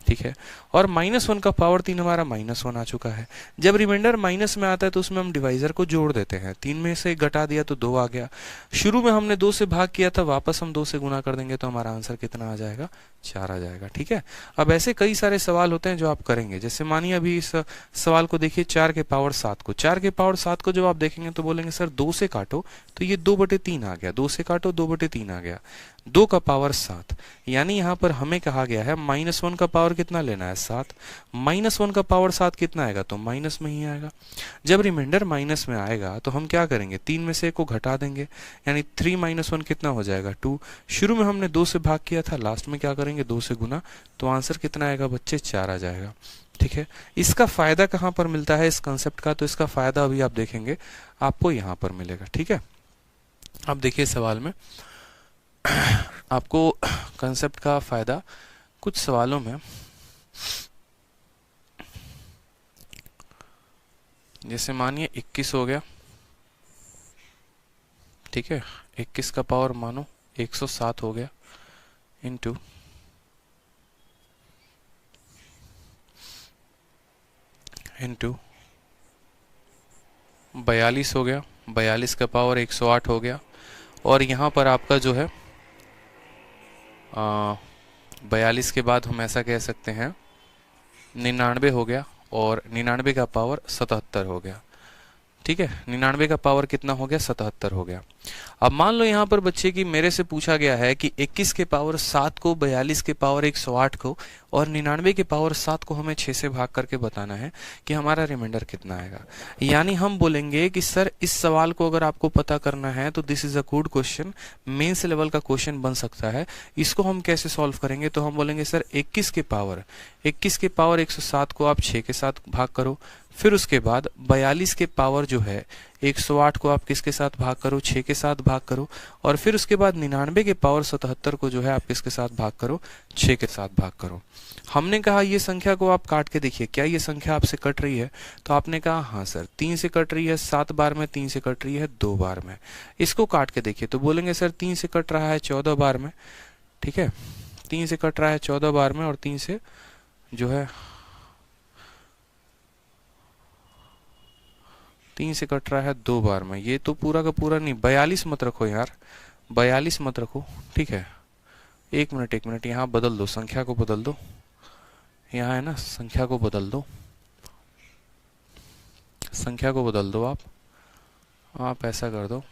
ठीक है। और -1 का पावर 3 हमारा -1 आ चुका है। जब रिमाइंडर माइनस में आता है तो उसमें हम डिवाइजर को जोड़ देते हैं, 3 में से 1 घटा दिया तो 2 आ गया। शुरू में हमने 2 से भाग किया था, वापस हम 2 से गुना कर देंगे तो हमारा आंसर कितना आ जाएगा, 4 आ जाएगा, ठीक है। अब ऐसे कई सारे सवाल होते हैं जो आप करेंगे, जैसे मानिए अभी इस सवाल को देखिए, 4 के पावर 7 को, 4 के पावर 7 को जब आप देखेंगे तो बोलेंगे सर 2 से काटो तो ये 2/3 आ गया, 2 से काटो 2/3 आ गया, 2 का पावर 7, यानी यहाँ पर हमें कहा गया है -1 का पावर कितना लेना है, 7, -1 का पावर 7 कितना आएगा, तो माइनस में ही आएगा। जब रिमाइंडर माइनस में आएगा तो हम क्या करेंगे, 3 में से 1 को घटा देंगे, यानी 3 - 1 कितना हो जाएगा, 2। शुरू में हमने 2 से भाग किया था, लास्ट में क्या करेंगे, 2 से गुना, तो आंसर कितना आएगा बच्चे, 4 आ जाएगा, ठीक है। इसका फायदा कहाँ पर मिलता है इस कंसेप्ट का, तो इसका फायदा अभी आप देखेंगे आपको यहाँ पर मिलेगा, ठीक है। अब देखिए सवाल में आपको कंसेप्ट का फायदा कुछ सवालों में, जैसे मानिए 21 हो गया, ठीक है, 21 का पावर मानो 107 हो गया, इनटू इनटू 42 हो गया, 42 का पावर 108 हो गया, और यहाँ पर आपका जो है 42 के बाद हम ऐसा कह सकते हैं 99 हो गया, और 99 का पावर 77 हो गया, ठीक है। 99 का पावर कितना हो गया, 77 हो गया। अब मान लो यहाँ पर बच्चे की मेरे से पूछा गया है कि 21 के पावर 7 को, 42 के पावर 108 को और 99 के पावर 7 को हमें 6 से भाग करके बताना है कि हमारा रिमाइंडर कितना आएगा। यानी हम बोलेंगे कि सर इस सवाल को अगर आपको पता करना है तो this is a good question, mains level का क्वेश्चन बन सकता है। इसको हम कैसे सॉल्व करेंगे, तो हम बोलेंगे सर 21 के पावर 107 को आप 6 के साथ भाग करो, फिर उसके बाद 42 के पावर जो है 108 को आप किसके साथ भाग करो, 6 के साथ भाग करो, और फिर उसके बाद 99 के पावर 77 को जो है आप किसके साथ भाग करो, 6 के साथ भाग करो। हमने कहा ये संख्या को आप काट के देखिए, क्या ये संख्या आपसे कट रही है, तो आपने कहा हाँ सर 3 से कट रही है 7 बार में, 3 से कट रही है 2 बार में। इसको काट के देखिए तो बोलेंगे सर 3 से कट रहा है 14 बार में, ठीक है, 3 से कट रहा है 14 बार में, और 3 से जो है 3 से कट रहा है 2 बार में। ये तो पूरा का पूरा नहीं, 42 मत रखो यार, 42 मत रखो, ठीक है। 1 मिनट यहाँ बदल दो, संख्या को बदल दो, यहाँ है ना, संख्या को बदल दो, संख्या को बदल दो आप ऐसा कर दो,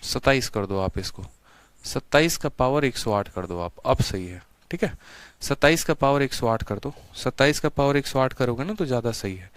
सत्ताईस कर दो आप, इसको 27 का पावर 108 कर दो आप, अब सही है, ठीक है। 27 का पावर 108 कर दो, 27 का पावर 108 करोगे ना तो ज़्यादा सही है।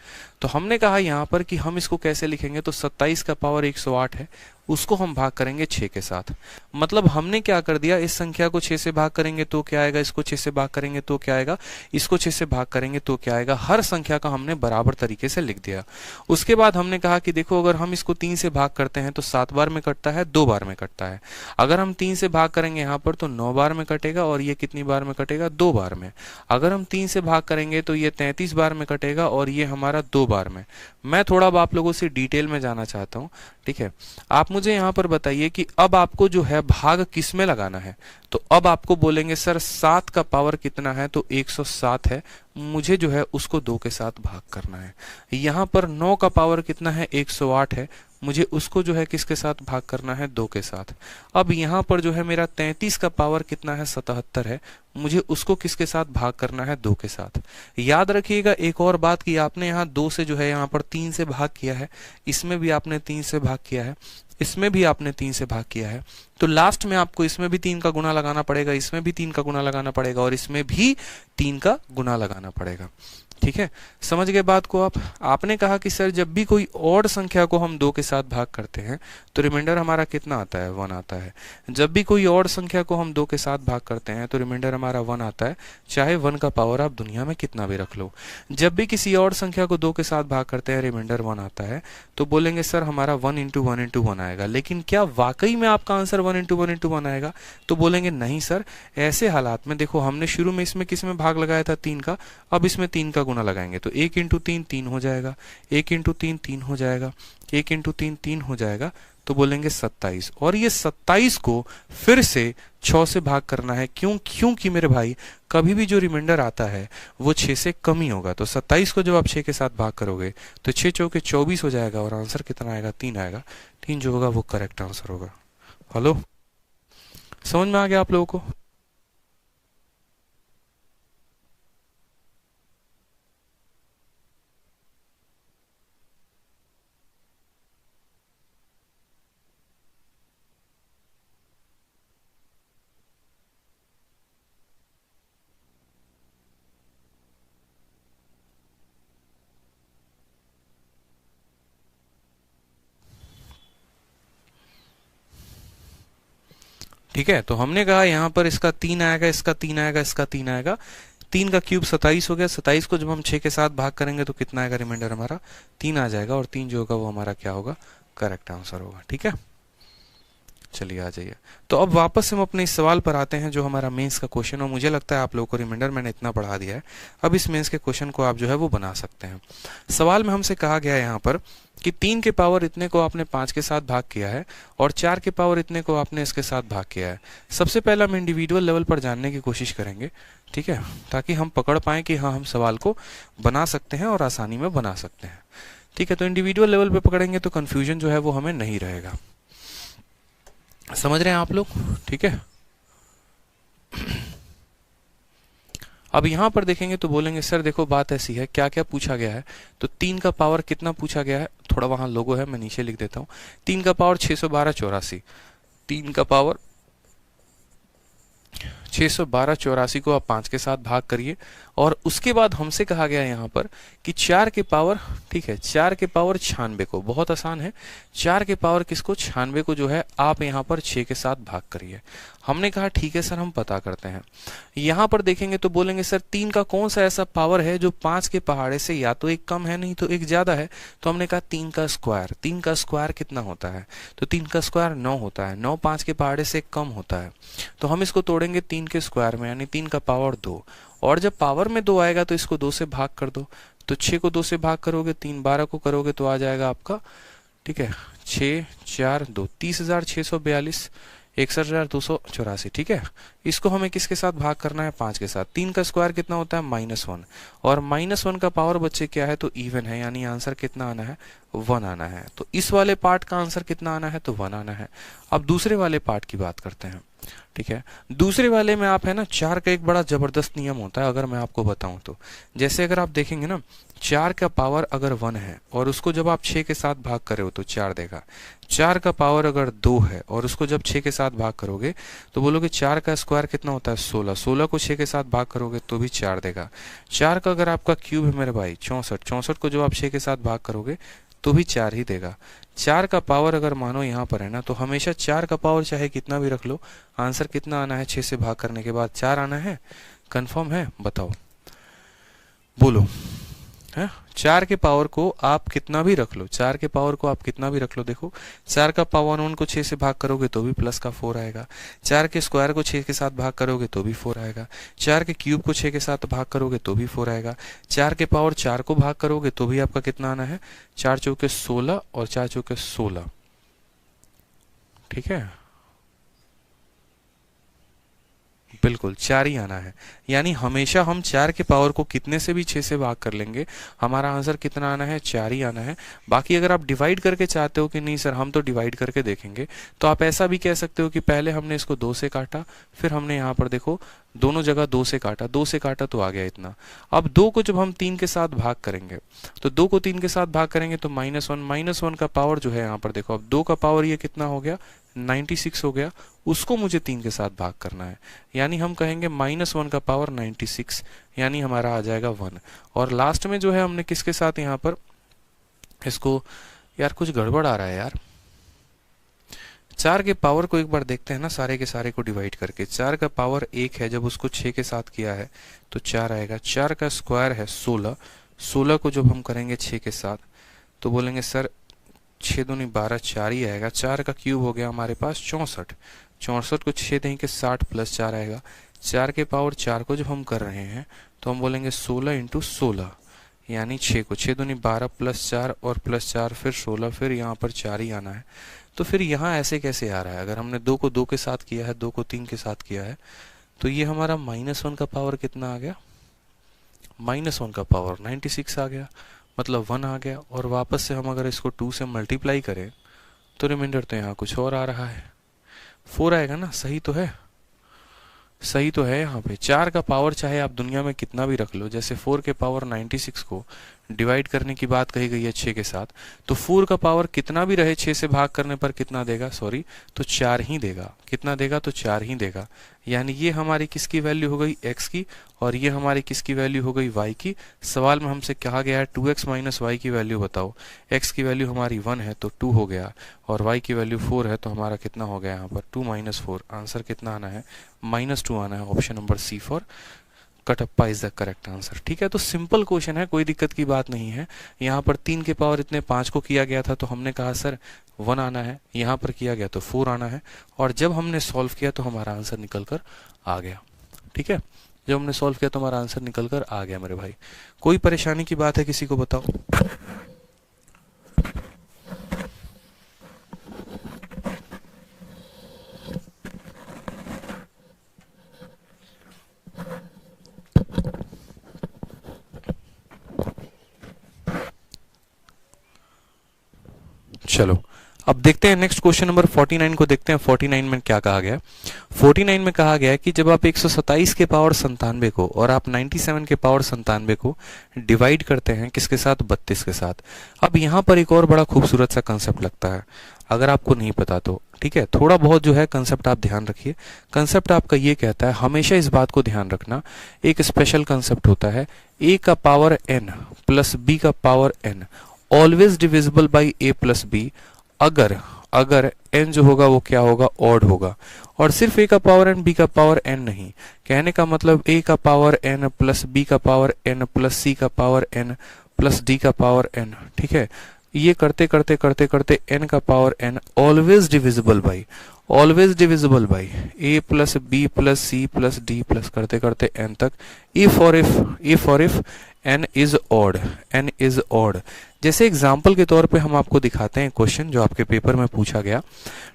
तो हमने कहा यहाँ पर कि हम इसको कैसे लिखेंगे, तो 27 का पावर 108 है, उसको हम भाग करेंगे 6 के साथ। मतलब हमने क्या कर दिया, इस संख्या को 6 से भाग करेंगे तो क्या आएगा, इसको 6 से भाग करेंगे तो क्या आएगा, इसको 6 से भाग करेंगे तो क्या आएगा, हर संख्या का हमने बराबर तरीके से लिख दिया। उसके बाद हमने कहा कि देखो अगर हम इसको 3 से भाग करते हैं तो 7 बार में कटता है, 2 बार में कटता है। अगर हम 3 से भाग करेंगे यहाँ पर तो 9 बार में कटेगा, और ये कितनी बार में कटेगा, 2 बार में। अगर हम 3 से भाग करेंगे तो ये 33 बार में कटेगा, और ये हमारा 2 बार में। मैं थोड़ा आप लोगों से डिटेल में जाना चाहता हूँ, ठीक है। आप मुझे यहाँ पर बताइए कि अब आपको जो है भाग किस में लगाना है। तो अब आपको बोलेंगे सर 7 का पावर कितना है, तो 107 है, मुझे जो है उसको 2 के साथ भाग करना है। यहाँ पर 9 का पावर कितना है, 108 है, मुझे उसको जो है किसके साथ भाग करना है, 2 के साथ। अब यहाँ पर जो है मेरा 33 का पावर कितना है, 77 है, मुझे उसको किसके साथ भाग करना है, 2 के साथ। याद रखिएगा एक और बात कि आपने यहाँ 2 से जो है यहाँ पर 3 से भाग किया है, इसमें भी आपने 3 से भाग किया है, इसमें भी आपने 3 से भाग किया है, तो लास्ट में आपको इसमें भी 3 का गुना लगाना पड़ेगा, इसमें भी 3 का गुना लगाना पड़ेगा, और इसमें भी 3 का गुना लगाना पड़ेगा। ठीक है, समझ गए बात को आप। आपने कहा कि सर जब भी कोई ऑड संख्या को हम 2 के साथ भाग करते हैं तो रिमाइंडर हमारा कितना आता है, 1 आता है। जब भी कोई ऑड संख्या को हम 2 के साथ भाग करते हैं तो रिमाइंडर हमारा 1 आता है, चाहे 1 का पावर आप दुनिया में कितना भी रख लो। जब भी किसी ऑड संख्या को 2 के साथ भाग करते हैं रिमाइंडर 1 आता है, तो बोलेंगे सर हमारा 1 इंटू 1 इंटू 1 आएगा। लेकिन क्या वाकई में आपका आंसर 1 इंटू 1 इंटू 1 आएगा? तो बोलेंगे नहीं सर, ऐसे हालात में देखो हमने शुरू में इसमें किस में भाग लगाया था, 3 का, अब इसमें 3 का गुना लगाएंगे तो 1 इंटू 3 3 हो जाएगा, 1 इंटू 3 3 हो जाएगा, 1 इंटू 3 3 हो जाएगा, तो बोलेंगे 27। और ये 27 को फिर से 6 से भाग करना है। क्योंकि मेरे भाई कभी भी जो रिमाइंडर आता है वो 6 से कम ही होगा। तो 27 को जब आप 6 के साथ भाग करोगे तो 6 चौके 24 हो जाएगा, और आंसर कितना आएगा, 3 आएगा। 3 जो होगा वो करेक्ट आंसर होगा। हेलो, समझ में आ गया आप लोगों को? ठीक है, तो हमने कहा यहाँ पर इसका 3 आएगा, इसका 3 आएगा, इसका 3 आएगा, 3 का क्यूब 27 हो गया। 27 को जब हम 6 के साथ भाग करेंगे तो कितना आएगा, रिमाइंडर हमारा 3 आ जाएगा, और 3 जो होगा वो हमारा क्या होगा, करेक्ट आंसर होगा। ठीक है, चलिए आ जाइए। तो अब वापस हम अपने इस सवाल पर आते हैं जो हमारा मेंस का क्वेश्चन, और मुझे लगता है आप लोगों को रिमाइंडर मैंने इतना पढ़ा दिया है, अब इस मेंस के क्वेश्चन को आप जो है वो बना सकते हैं। सवाल में हमसे कहा गया है यहाँ पर कि 3 के पावर इतने को आपने 5 के साथ भाग किया है, और 4 के पावर इतने को आपने इसके साथ भाग किया है। सबसे पहले हम इंडिविजुअल लेवल पर जानने की कोशिश करेंगे, ठीक है, ताकि हम पकड़ पाएं कि हाँ हम सवाल को बना सकते हैं और आसानी में बना सकते हैं। ठीक है, तो इंडिविजुअल लेवल पे पकड़ेंगे तो कंफ्यूजन जो है वो हमें नहीं रहेगा। समझ रहे हैं आप लोग? ठीक है, अब यहां पर देखेंगे तो बोलेंगे सर देखो बात ऐसी है, क्या क्या पूछा गया है। तो 3 का पावर कितना पूछा गया है, थोड़ा वहां लोगो है मैं नीचे लिख देता हूं। 3 का पावर 612 84, 3 का पावर 612 84 को आप 5 के साथ भाग करिए, और उसके बाद हमसे कहा गया यहाँ पर कि 4 के पावर, ठीक है, 4 के पावर 96 को, बहुत आसान है, 4 के पावर किसको, 96 को जो है आप यहाँ पर 6 के साथ भाग करिए। हमने कहा ठीक है सर हम पता करते हैं। यहाँ पर देखेंगे तो बोलेंगे सर 3 का कौन सा ऐसा पावर है जो 5 के पहाड़े से या तो एक कम है नहीं तो एक ज्यादा है। तो हमने कहा 3 का स्क्वायर, 3 का स्क्वायर कितना होता है, तो 3 का स्क्वायर 9 होता है, 9 5 के पहाड़े से कम होता है। तो हम इसको तोड़ेंगे 3 के स्क्वायर में, यानी 3 का पावर 2, और जब पावर में 2 आएगा तो इसको 2 से भाग कर दो। तो 6 को 2 से भाग करोगे, 3 12 को करोगे तो आ जाएगा आपका, ठीक है, 6 4 2 30,642, 61,284। ठीक है, इसको हमें किसके साथ भाग करना है, 5 के साथ। 3 का स्क्वायर कितना होता है, -1, और -1 का पावर बच्चे क्या है, तो इवन है, यानी आंसर कितना आना है, 1 आना है। तो इस वाले पार्ट का आंसर कितना आना है, तो 1 आना है। अब दूसरे वाले पार्ट की बात करते हैं। ठीक है। दूसरे वाले में आप है ना, 4 का एक बड़ा जबरदस्त नियम होता है अगर मैं आपको बताऊं तो। जैसे अगर आप देखेंगे ना, 4 का पावर अगर 1 है और उसको जब आप 6 के साथ भाग कर रहे हो तो 4 देगा। 4 का पावर अगर 2 है और उसको जब 6 के साथ भाग करोगे तो बोलोगे 4 का स्क्वायर कितना होता है 16, 16 को 6 के साथ भाग करोगे तो भी 4 देगा। 4 का अगर आपका क्यूब है मेरे भाई 64, 64 को जब आप 6 के साथ भाग करोगे तो भी 4 ही देगा। 4 का पावर अगर मानो यहाँ पर है ना, तो हमेशा 4 का पावर चाहे कितना भी रख लो, आंसर कितना आना है, 6 से भाग करने के बाद 4 आना है। कंफर्म है? बताओ, बोलो। है 4 के पावर को आप कितना भी रख लो, 4 के पावर को आप कितना भी रख लो, देखो 4 का पावर 1 को 6 से भाग करोगे तो भी प्लस का 4 आएगा। 4 के स्क्वायर को 6 के साथ भाग करोगे तो भी 4 आएगा। 4 के क्यूब को 6 के साथ भाग करोगे तो भी 4 आएगा। 4 के पावर 4 को भाग करोगे तो भी आपका कितना आना है, 4 चौके 16 और 4 चौके 16। ठीक है, बिल्कुल 4 ही आना है। यानी हमेशा हम 4 के पावर को कितने से भी 6 से भाग कर लेंगे, हमारा आंसर कितना आना है, 4 ही आना है। बाकी अगर आप डिवाइड करके चाहते हो कि नहीं सर हम तो डिवाइड करके देखेंगे, तो आप ऐसा भी कह सकते हो कि पहले हमने इसको 2 से काटा, फिर हमने यहाँ पर देखो दोनों जगह 2 से काटा, 2 से काटा तो आ गया इतना। अब 2 को जब हम 3 के साथ भाग करेंगे तो 2 को 3 के साथ भाग करेंगे तो -1, -1 का पावर जो है यहाँ पर देखो, अब 2 का पावर ये कितना हो गया, 96 हो गया। उसको मुझे 3 के साथ भाग करना है, यानी हम कहेंगे -1 का पावर 96, यानी हमारा आ जाएगा 1। और लास्ट में जो है हमने किसके साथ यहाँ पर इसको, यार कुछ गड़बड़ आ रहा है यार, 4 के पावर को एक बार देखते हैं ना, सारे के सारे को डिवाइड करके। 4 का पावर 1 है, जब उसको 6 के साथ किया है तो 4 आएगा। 4 का स्क्वायर है 16, 16 को जब हम करेंगे 6 के साथ तो बोलेंगे सर 6 दूनी 12, 4 ही आएगा। 4 का क्यूब हो गया हमारे पास 64, 64 को 6 देंगे 60 प्लस 4 आएगा। 4 के पावर 4 को जब हम कर रहे हैं तो हम बोलेंगे 16 इंटू 16, यानी 6 को 6 दूनी 12 प्लस 4 और प्लस 4 फिर 16, फिर यहाँ पर 4 ही आना है। तो फिर यहाँ ऐसे कैसे आ रहा है, अगर हमने 2 को 2 के साथ किया है, 2 को 3 के साथ किया है, तो ये हमारा -1 का पावर कितना आ गया, -1 का पावर 96 आ गया, मतलब 1 आ गया। और वापस से हम अगर इसको 2 से मल्टीप्लाई करें तो रिमाइंडर तो यहाँ कुछ और आ रहा है, 4 आएगा ना। सही तो है, सही तो है। यहाँ पे 4 का पावर चाहे आप दुनिया में कितना भी रख लो, जैसे 4 के पावर 96 को डिवाइड करने की बात कही गई है 6 के साथ, तो 4 का पावर कितना भी रहे 6 से भाग करने पर कितना देगा, सॉरी तो 4 ही देगा। कितना देगा, तो 4 ही देगा। यानी ये हमारी किसकी वैल्यू हो गई, x की, और ये हमारी किसकी वैल्यू हो गई, y की। सवाल में हमसे कहा गया है 2x माइनस y की वैल्यू बताओ। x की वैल्यू हमारी 1 है तो 2 हो गया, और y की वैल्यू 4 है तो हमारा कितना हो गया यहाँ पर 2 माइनस 4। आंसर कितना आना है, -2 आना है। Option number C for Kattappa is the correct answer. ठीक है, तो सिंपल क्वेश्चन है, कोई दिक्कत की बात नहीं है। यहाँ पर 3 के पावर इतने 5 को किया गया था तो हमने कहा सर 1 आना है, यहाँ पर किया गया तो 4 आना है, और जब हमने सॉल्व किया तो हमारा आंसर निकल कर आ गया। ठीक है, जब हमने सॉल्व किया तो हमारा आंसर निकल कर आ गया मेरे भाई। कोई परेशानी की बात है किसी को, बताओ। चलो अब देखते हैं नेक्स्ट क्वेश्चन नंबर 49 को देखते हैं। 49 में क्या कहा गया, 49 में कहा गया है कि जब आप 127 के पावर 97 को और आप 97 के पावर 97 को डिवाइड करते हैं किसके साथ, 32 के साथ। अब यहाँ पर एक और बड़ा खूबसूरत सा कंसेप्ट लगता है, अगर आपको नहीं पता तो ठीक है, थोड़ा बहुत जो है कंसेप्ट आप ध्यान रखिए। कंसेप्ट आपका ये कहता है, हमेशा इस बात को ध्यान रखना, एक स्पेशल कंसेप्ट होता है, a का पावर n प्लस b का power n always divisible by a plus b, अगर n जो होगा वो क्या होगा, ऑड होगा। और सिर्फ a का पावर n b का पावर n नहीं, कहने का मतलब a का पावर n प्लस b का पावर n प्लस c का पावर n प्लस d का पावर n। ठीक है, ये करते करते करते करते n का power n always divisible by a plus b plus c plus d plus करते करते n तक, if और if n is odd। जैसे एग्जाम्पल के तौर पे हम आपको दिखाते हैं क्वेश्चन जो आपके पेपर में पूछा गया।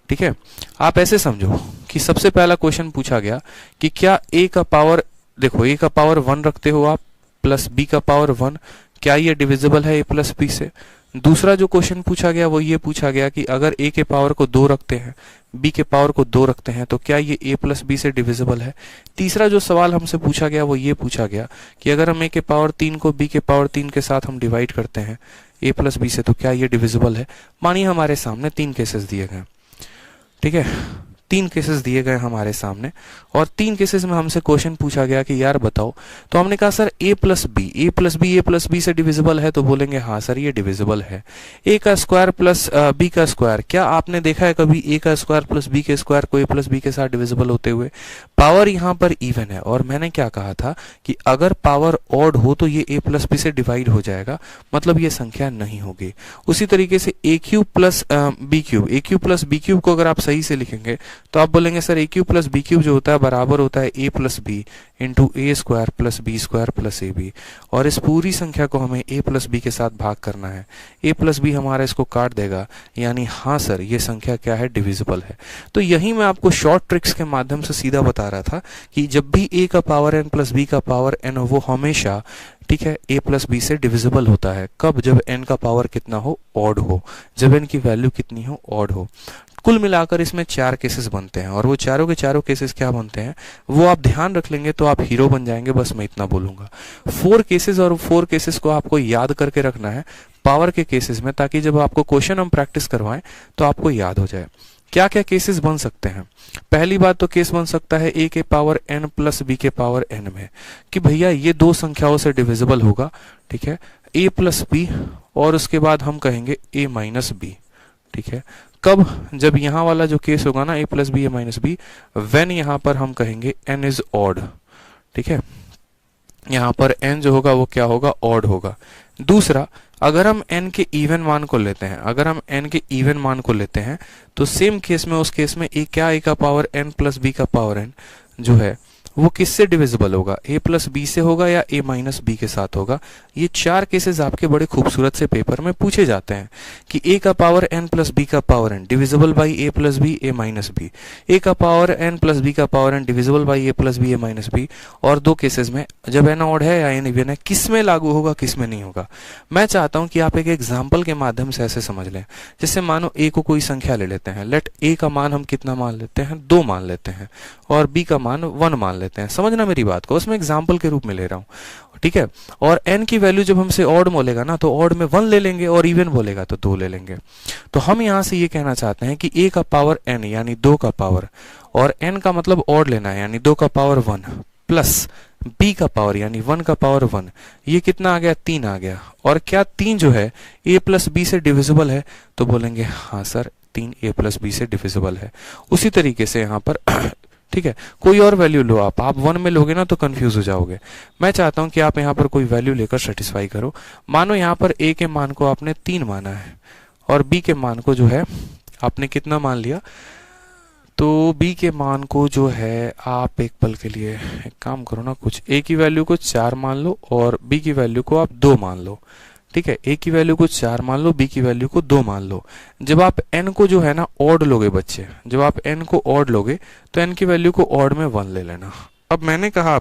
ठीक है, आप ऐसे समझो कि सबसे पहला क्वेश्चन पूछा गया कि क्या a का पावर, देखो a का पावर 1 रखते हो आप प्लस b का पावर 1, क्या ये डिविजिबल है a प्लस b से, दूसरा जो क्वेश्चन पूछा गया वो ये पूछा गया कि अगर a के पावर को 2 रखते हैं, b के पावर को 2 रखते हैं तो क्या ये a प्लस बी से डिविजिबल है। तीसरा जो सवाल हमसे पूछा गया वो ये पूछा गया कि अगर हम a के पावर 3 को b के पावर 3 के साथ हम डिवाइड करते हैं a प्लस बी से तो क्या ये डिविजिबल है। मानिए हमारे सामने 3 केसेस दिए गए, ठीक है, 3 केसेस दिए गए हमारे सामने और 3 केसेस में हमसे क्वेश्चन पूछा गया कि यार बताओ। तो हमने कहा सर a प्लस बी से डिविजिबल है, तो बोलेंगे हाँ सर ये डिविजिबल है। a का स्क्वायर प्लस b का स्क्वायर, क्या आपने देखा है कभी a का स्क्वायर प्लस b के स्क्वायर को a प्लस बी के साथ डिविजिबल होते हुए। पावर यहाँ पर इवन है और मैंने क्या कहा था कि अगर पावर ऑड हो तो ये a प्लस बी से डिवाइड हो जाएगा, मतलब ये संख्या नहीं होगी। उसी तरीके से a cube plus b cube को अगर आप सही से लिखेंगे तो आप बोलेंगे sir a cube plus B cube जो होता है बराबर होता है a plus B into A square plus B square plus A B, और इस पूरी संख्या को हमें a प्लस बी के साथ भाग करना है। a प्लस बी हमारा इसको काट देगा, यानी हाँ सर ये संख्या क्या है, डिविजिबल है। तो यही मैं आपको शॉर्ट ट्रिक्स के माध्यम से सीधा बता रहा था कि जब भी a का पावर n प्लस b का पावर n हो वो हमेशा, ठीक है, a प्लस बी से डिविजिबल होता है। कब? जब n का पावर कितना हो, ऑड हो, जब n की वैल्यू कितनी हो, ऑड हो। कुल मिलाकर इसमें 4 केसेस बनते हैं और वो चारों के चारों केसेस क्या बनते हैं वो आप ध्यान रख लेंगे तो आप हीरो बन जाएंगे। बस मैं इतना बोलूंगा, 4 केसेस और 4 केसेस को आपको याद करके रखना है पावर के केसेस में, ताकि जब आपको क्वेश्चन हम प्रैक्टिस करवाएं तो आपको याद हो जाए। क्या क्या केसेस बन सकते हैं? पहली बात तो केस बन सकता है a के पावर n प्लस b के पावर n में कि भैया ये 2 संख्याओं से डिविजिबल होगा, ठीक है, a प्लस बी और उसके बाद हम कहेंगे a माइनस बी, ठीक है। कब? जब यहाँ वाला जो केस होगा ना a plus B a minus B, when यहाँ पर हम कहेंगे n इज ऑड, ठीक है, यहाँ पर n जो होगा वो क्या होगा, ऑड होगा। दूसरा, अगर हम n के इवन मान को लेते हैं, अगर हम n के इवन मान को लेते हैं तो सेम केस में, उस केस में a का पावर n प्लस बी का पावर n जो है वो किससे डिविजिबल होगा, a प्लस बी से होगा या a माइनस बी के साथ होगा। ये 4 केसेस आपके बड़े खूबसूरत से पेपर में पूछे जाते हैं कि a का पावर n प्लस बी का power n divisible by a plus B a minus B, a का पावर n प्लस बी का power n divisible by a plus B a minus B. और 2 केसेस में जब n odd है या n even है, किस में लागू होगा किस में नहीं होगा। मैं चाहता हूं कि आप एक एग्जाम्पल के माध्यम से ऐसे समझ लें। जैसे मानो a को कोई संख्या ले लेते हैं, लेट a का मान हम कितना मान लेते हैं, 2 मान लेते हैं, और b का मान 1 मान लेते हैं। समझना मेरी बात को, उसमें एग्जाम्पल के रूप में ले रहा हूं, ठीक है। और n की वैल्यू जब हमसे ऑड बोलेगा ना तो ऑड में 1 ले लेंगे और इवन बोलेगा तो 2 ले लेंगे। तो हम यहां से ये कहना चाहते हैं कि a का पावर n यानी 2 का पावर, और n का मतलब ऑड लेना है यानी 2 का पावर 1 प्लस b का पावर यानी 1 का पावर 1, ये कितना आ गया, 3 आ गया। और क्या 3 जो है a प्लस बी से डिविजिबल है, तो बोलेंगे हाँ सर 3 a प्लस बी से डिविजिबल है। उसी तरीके से यहाँ पर ठीक है, कोई और वैल्यू लो आप 1 में लोगे ना तो कंफ्यूज हो जाओगे। मैं चाहता हूं कि आप यहाँ पर कोई वैल्यू लेकर सेटिस्फाई करो। मानो यहाँ पर a के मान को आपने 3 माना है और b के मान को जो है आपने कितना मान लिया, तो b के मान को जो है आप एक पल के लिए एक काम करो ना, कुछ a की वैल्यू को 4 मान लो और b की वैल्यू को आप 2 मान लो, ठीक है। a की वैल्यू को 4 मान लो, b की वैल्यू को 2 मान लो। जब आप n को जो है ना ऑड लोगे बच्चे, जब आप n को ऑड लोगे तो n की वैल्यू को ऑड में 1 ले लेना। अब मैंने कहा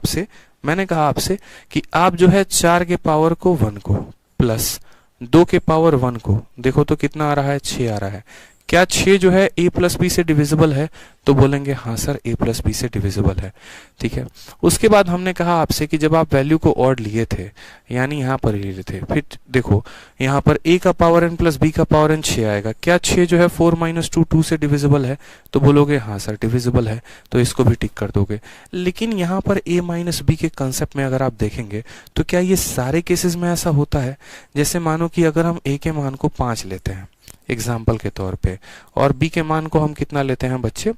आपसे कि आप जो है 4 के पावर को 1 को प्लस 2 के पावर 1 को देखो तो कितना आ रहा है, 6 आ रहा है। क्या 6 जो है a प्लस बी से डिविजिबल है, तो बोलेंगे हाँ सर a प्लस बी से डिविजिबल है, ठीक है। उसके बाद हमने कहा आपसे कि जब आप वैल्यू को ऑड लिए थे यानी यहाँ पर लिए थे, फिर देखो यहाँ पर a का पावर n प्लस बी का पावर n 6 आएगा। क्या 6 जो है 4 माइनस 2 2 से डिविजिबल है, तो बोलोगे हाँ सर डिविजिबल है, तो इसको भी टिक कर दोगे। लेकिन यहाँ पर a माइनस बी के कंसेप्ट में अगर आप देखेंगे तो क्या ये सारे केसेस में ऐसा होता है? जैसे मानो कि अगर हम a के मान को 5 लेते हैं एग्जाम्पल के तौर पे और b के मान को हम कितना लेते हैं बच्चे,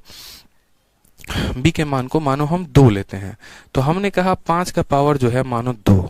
b के मान को मानो हम 2 लेते हैं, तो हमने कहा 5 का पावर जो है मानो 2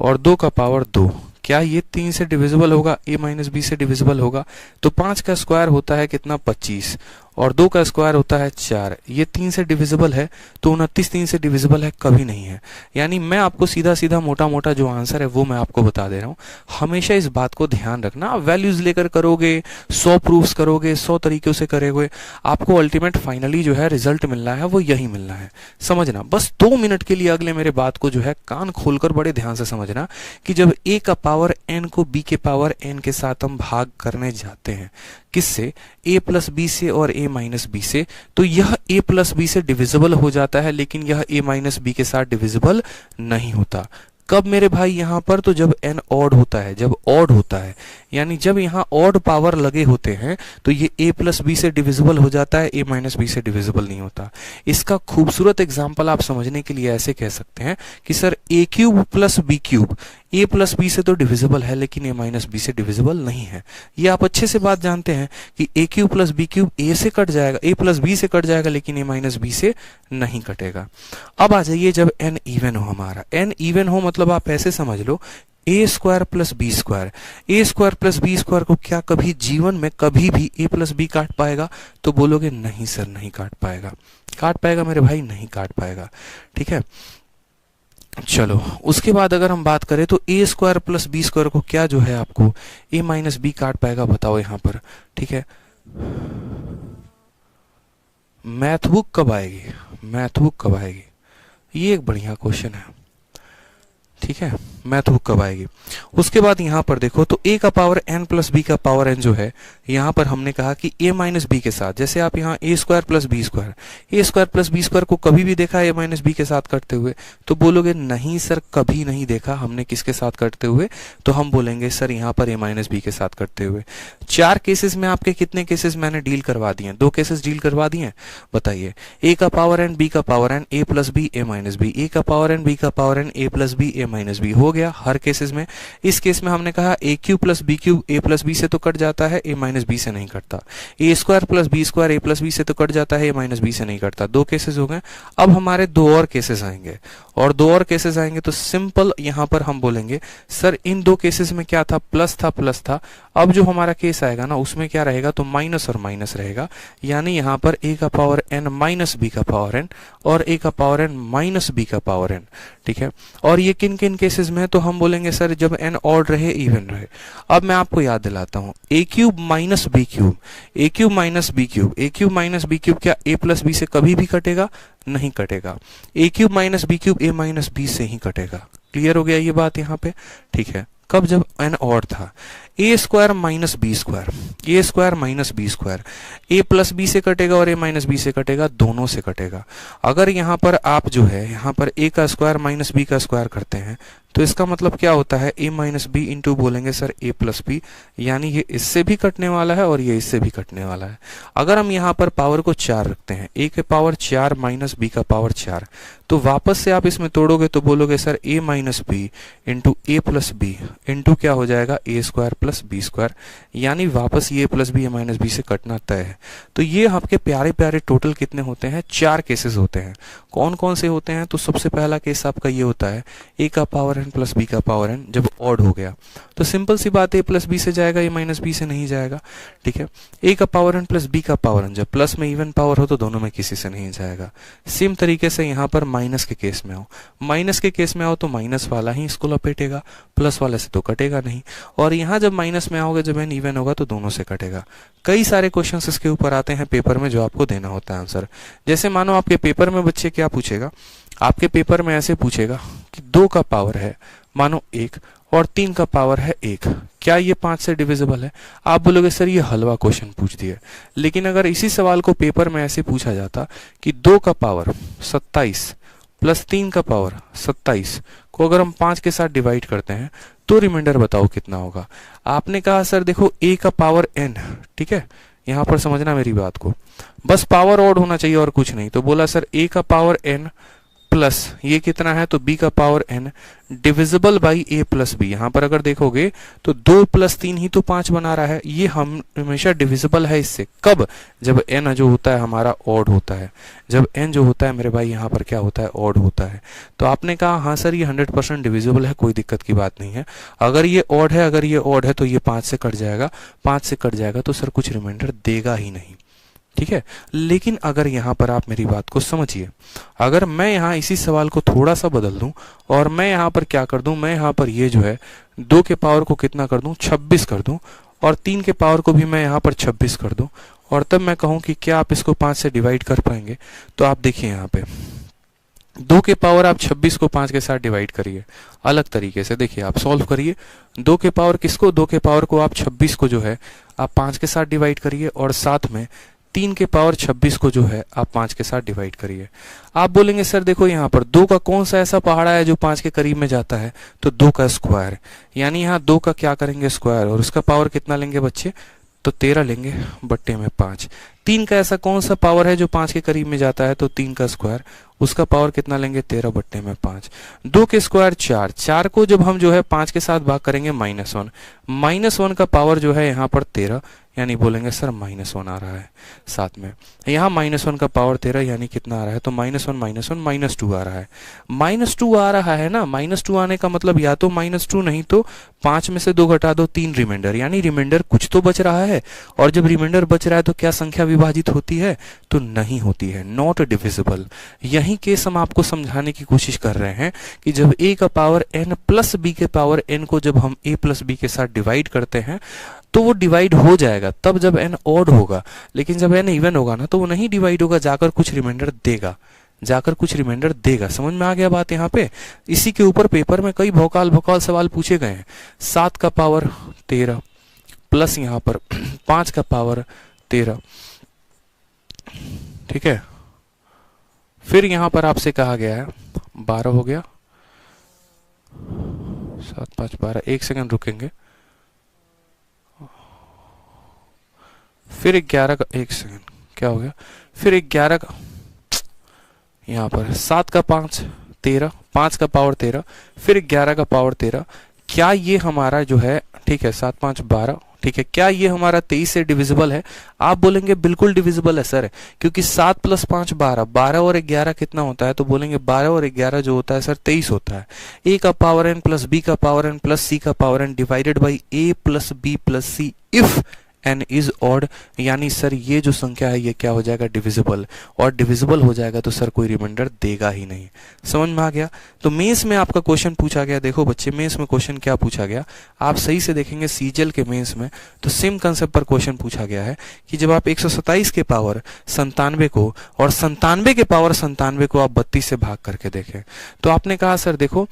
और 2 का पावर 2, क्या ये 3 से डिविजिबल होगा, a माइनस बी से डिविजिबल होगा? तो 5 का स्क्वायर होता है कितना, 25, और 2 का स्क्वायर होता है 4। ये 3 से डिविजिबल है, तो 29 3 से डिविजिबल है, कभी नहीं है। यानी मैं आपको सीधा सीधा मोटा मोटा जो आंसर है वो मैं आपको बता दे रहा हूँ। हमेशा इस बात को ध्यान रखना, आप वैल्यूज लेकर करोगे, 100 प्रूफ्स करोगे, 100 तरीकों से करोगे, आपको अल्टीमेट फाइनली जो है रिजल्ट मिलना है वो यही मिलना है। समझना, बस 2 मिनट के लिए अगले मेरे बात को जो है कान खोलकर बड़े ध्यान से समझना कि जब a का पावर n को b के पावर n के साथ हम भाग करने जाते हैं, किससे? a प्लस बी से और a माइनस बी से, तो यह a प्लस बी से डिविजिबल हो जाता है, लेकिन यह a माइनस बी के साथ डिविजिबल नहीं होता। कब मेरे भाई? यहां पर तो जब n ऑड होता है, जब ऑड होता है, यानी जब यहां ऑड पावर लगे होते हैं तो ये a प्लस बी से डिविजिबल हो जाता है, a माइनस बी से डिविजिबल नहीं होता। इसका खूबसूरत एग्जाम्पल आप समझने के लिए ऐसे कह सकते हैं कि sir a cube plus B cube a plus B से तो डिविजिबल है, लेकिन a माइनस बी से डिविजिबल नहीं है। ये आप अच्छे से बात जानते हैं कि a cube plus B cube a से कट जाएगा, a प्लस बी से कट जाएगा, लेकिन a माइनस बी से नहीं कटेगा। अब आ जाइए जब n इवन हो, हमारा n इवन हो मतलब आप ऐसे समझ लो ए स्क्वायर प्लस बी स्क्वायर, ए स्क्वायर प्लस बी स्क्वायर को क्या कभी जीवन में कभी भी a प्लस बी काट पाएगा? तो बोलोगे नहीं सर, नहीं काट पाएगा। काट पाएगा मेरे भाई? नहीं काट पाएगा। ठीक है, चलो उसके बाद अगर हम बात करें तो ए स्क्वायर प्लस बी स्क्वायर को क्या जो है आपको a माइनस बी काट पाएगा? बताओ यहां पर। ठीक है, मैथ बुक कब आएगी? मैथ बुक कब आएगी? ये एक बढ़िया क्वेश्चन है। ठीक है, मैथ बुक कब आएगी? उसके बाद यहां पर देखो तो a का पावर n प्लस बी का पावर n जो है, यहां पर हमने कहा कि a माइनस बी के साथ, जैसे आप यहां a square plus B square, a square plus B square को कभी भी देखा है a माइनस बी के साथ कटते हुए? तो बोलोगे नहीं सर, कभी नहीं देखा हमने। किसके साथ कटते हुए? तो हम बोलेंगे सर यहां पर a माइनस बी के साथ कटते हुए। 4 केसेस में आपके कितने केसेस मैंने डील करवा दिए? 2 केसेस डील करवा दिए। बताइए, a का पावर n, b का power n, a plus B, a minus B, a का पावर n, b का power n, a plus B, a minus B, हो गया हर केसेस में। इस केस में हमने कहा a cube plus B cube a plus B से तो कट जाता है, a माइनस बी से नहीं कटता। a square plus B square a plus B से तो कट जाता है, a माइनस बी से नहीं कटता। 2 केसेस हो गए। अब हमारे 2 और केसेस आएंगे, और 2 और केसेस आएंगे तो सिंपल यहां पर हम बोलेंगे सर इन 2 केसेस में क्या था? प्लस था, प्लस था। अब जो हमारा केस आएगा ना उसमें क्या रहेगा? तो माइनस और माइनस रहेगा, यानी यहां पर a का पावर n माइनस b का पावर n और a का पावर n माइनस b का पावर n। ठीक है, और ये किन किन केसेस में है? तो हम बोलेंगे सर जब n ऑड रहे, इवन रहे। अब मैं आपको याद दिलाता हूं, a cube minus B cube, a cube minus B cube, a cube minus B cube क्या a प्लस बी से कभी भी कटेगा? नहीं कटेगा। a cube minus B cube a minus B से ही कटेगा। क्लियर हो गया ये बात यहाँ पे? ठीक है, कब? जब n ऑड था। a square minus B square, a square minus B square, a plus B से कटेगा और a माइनस बी से कटेगा, दोनों से कटेगा। अगर यहाँ पर आप जो है यहाँ पर a का स्क्वायर माइनस बी का स्क्वायर करते हैं तो इसका मतलब क्या होता है? a माइनस बी इंटू बोलेंगे सर a प्लस बी, यानी ये इससे भी कटने वाला है और ये इससे भी कटने वाला है। अगर हम यहाँ पर पावर को 4 रखते हैं, a के पावर 4 माइनस b का पावर 4, तो वापस से आप इसमें तोड़ोगे तो बोलोगे sir a minus B into a plus B into क्या हो जाएगा? a square plus B square, यानी वापस ये plus B, a minus B से कटना तय है। तो ये आपके प्यारे प्यारे टोटल कितने होते हैं? 4 केसेस होते हैं। कौन कौन से होते हैं? तो सबसे पहला केस आपका ये होता है a का पावर n प्लस b का पावर n जब ऑड हो गया, तो सिंपल सी बात है a प्लस बी से जाएगा, a माइनस बी से नहीं जाएगा। ठीक है, a का पावर n प्लस b का पावर n जब प्लस में इवन पावर हो तो दोनों में किसी से नहीं जाएगा। सेम तरीके से यहाँ पर माइनस के केस में आओ, माइनस के केस में आओ तो माइनस वाला ही इसको लपेटेगा, प्लस वाले से तो कटेगा नहीं। और यहाँ जब माइनस में आओगे, जब n इवन होगा तो दोनों से कटेगा। कई सारे क्वेश्चंस इसके ऊपर आते हैं पेपर में जो आपको देना होता है आंसर। जैसे मानो आपके पेपर में बच्चे क्या पूछेगा? आपके पेपर में ऐसे पूछेगा कि 2 का पावर है मानो 1 और 3 का पावर है 1, क्या ये 5 से डिविजिबल है? आप बोलोगे सर ये हलवा क्वेश्चन पूछ दिया। लेकिन अगर इसी सवाल को पेपर में ऐसे पूछा जाता कि 2 का पावर 27 प्लस 3 का पावर 27 को अगर हम 5 के साथ डिवाइड करते हैं तो रिमाइंडर बताओ कितना होगा? आपने कहा सर देखो a का पावर n, ठीक है, यहां पर समझना मेरी बात को, बस पावर ऑड होना चाहिए और कुछ नहीं। तो बोला सर a का पावर n प्लस ये कितना है? तो b का power n divisible by a plus B. यहां पर अगर देखोगे तो 2 प्लस 3 ही तो 5 बना रहा है। ये हम हमेशा डिविजिबल है इससे। कब? जब n जो होता है हमारा ऑड होता है। जब n जो होता है मेरे भाई यहाँ पर क्या होता है? ऑड होता है। तो आपने कहा हाँ सर ये 100% डिविजिबल है, कोई दिक्कत की बात नहीं है। अगर ये ऑड है, अगर ये ऑड है तो ये 5 से कट जाएगा, 5 से कट जाएगा तो सर कुछ रिमाइंडर देगा ही नहीं। ठीक है। लेकिन अगर यहाँ पर आप मेरी बात को समझिए, अगर मैं यहाँ इसी सवाल को थोड़ा सा बदल दूं और मैं यहाँ पर क्या कर दूं, मैं यहाँ पर ये जो है 2 के पावर को कितना कर दूं, 26 कर दूं, और 3 के पावर को भी मैं यहाँ पर 26 कर दूं, और तब मैं कहूं कि क्या आप इसको 5 से डिवाइड कर पाएंगे। तो आप देखिए यहाँ पे 2 के पावर आप 26 को 5 के साथ डिवाइड करिए अलग तरीके से, देखिए आप सॉल्व करिए। 2 के पावर किसको, 2 के पावर को आप 26 को जो है आप 5 के साथ डिवाइड करिए, और साथ में 3 के पावर 26 को जो है आप 5 के साथ डिवाइड करिए। आप बोलेंगे सर देखो यहाँ पर 2 का कौन सा ऐसा पहाड़ा है जो 5 के करीब में जाता है, तो 2 का स्क्वायर, यानी यहाँ 2 का क्या करेंगे स्क्वायर, और उसका पावर कितना लेंगे बच्चे, तो 13 लेंगे बट्टे में 5। 3 का ऐसा कौन सा पावर है जो 5 के करीब में जाता है, तो 3 का स्क्वायर, उसका पावर कितना लेंगे, 13 बट्टे में 5। 2 के स्क्वायर 4, 4 को जब हम जो है 5 के साथ भाग करेंगे -1, -1 का पावर जो है यहाँ पर 13, यानी बोलेंगे सर -1 आ रहा है साथ में, यहाँ -1 का पावर 13 यानी कितना आ रहा है, तो -1 -2 आ रहा है। -2 आ रहा है ना, -2 आने का मतलब या तो -2 नहीं तो 5 में से 2 घटा दो, 3 रिमाइंडर, यानी रिमाइंडर कुछ तो बच रहा है। और जब रिमाइंडर बच रहा है तो क्या संख्या विभाजित होती है, तो नहीं होती है, नॉट डिविजिबल। यही केस हम आपको समझाने की कोशिश कर रहे हैं कि जब a का पावर n प्लस b के पावर n को जब हम a प्लस b के साथ डिवाइड करते हैं तो वो डिवाइड हो जाएगा तब जब n ऑड होगा, लेकिन जब n इवन होगा ना तो वो नहीं डिवाइड होगा, जाकर कुछ रिमाइंडर देगा, जाकर कुछ रिमाइंडर देगा। समझ में आ गया बात यहाँ पे। इसी के ऊपर पेपर में कई भौकाल सवाल पूछे गए हैं। 7 का पावर 13 प्लस यहाँ पर 5 का पावर 13, ठीक है। फिर यहां पर आपसे कहा गया है 12 हो गया, 7 5 12, 1 सेकंड रुकेंगे, फिर 11 का, 1 सेकंड क्या हो गया, फिर 11 का, यहां पर 7 का 5 13, 5 का पावर 13, फिर 11 का पावर 13। क्या ये हमारा जो है, ठीक है, 7 5 12, ठीक है, क्या ये हमारा 23 से डिविजिबल है? आप बोलेंगे बिल्कुल डिविजिबल है सर, क्योंकि 7 प्लस 5 12, 12 और 11 कितना होता है, तो बोलेंगे 12 और 11 जो होता है सर 23 होता है। a का पावर n प्लस b का पावर n प्लस c का power n divided by a plus b plus c if n is odd, यानी सर ये जो संख्या है ये क्या हो जाएगा, डिविजिबल, और डिविजिबल हो जाएगा तो सर कोई रिमाइंडर देगा ही नहीं। समझ में आ गया। तो मेंस में आपका क्वेश्चन पूछा गया, देखो बच्चे मेंस में क्वेश्चन क्या पूछा गया, आप सही से देखेंगे सीजीएल के मेंस में तो सेम कंसेप्ट पर क्वेश्चन पूछा गया है कि जब आप 127 के पावर 97 को और 97 के पावर 97 को आप 32 से भाग करके देखें, तो आपने कहा सर देखो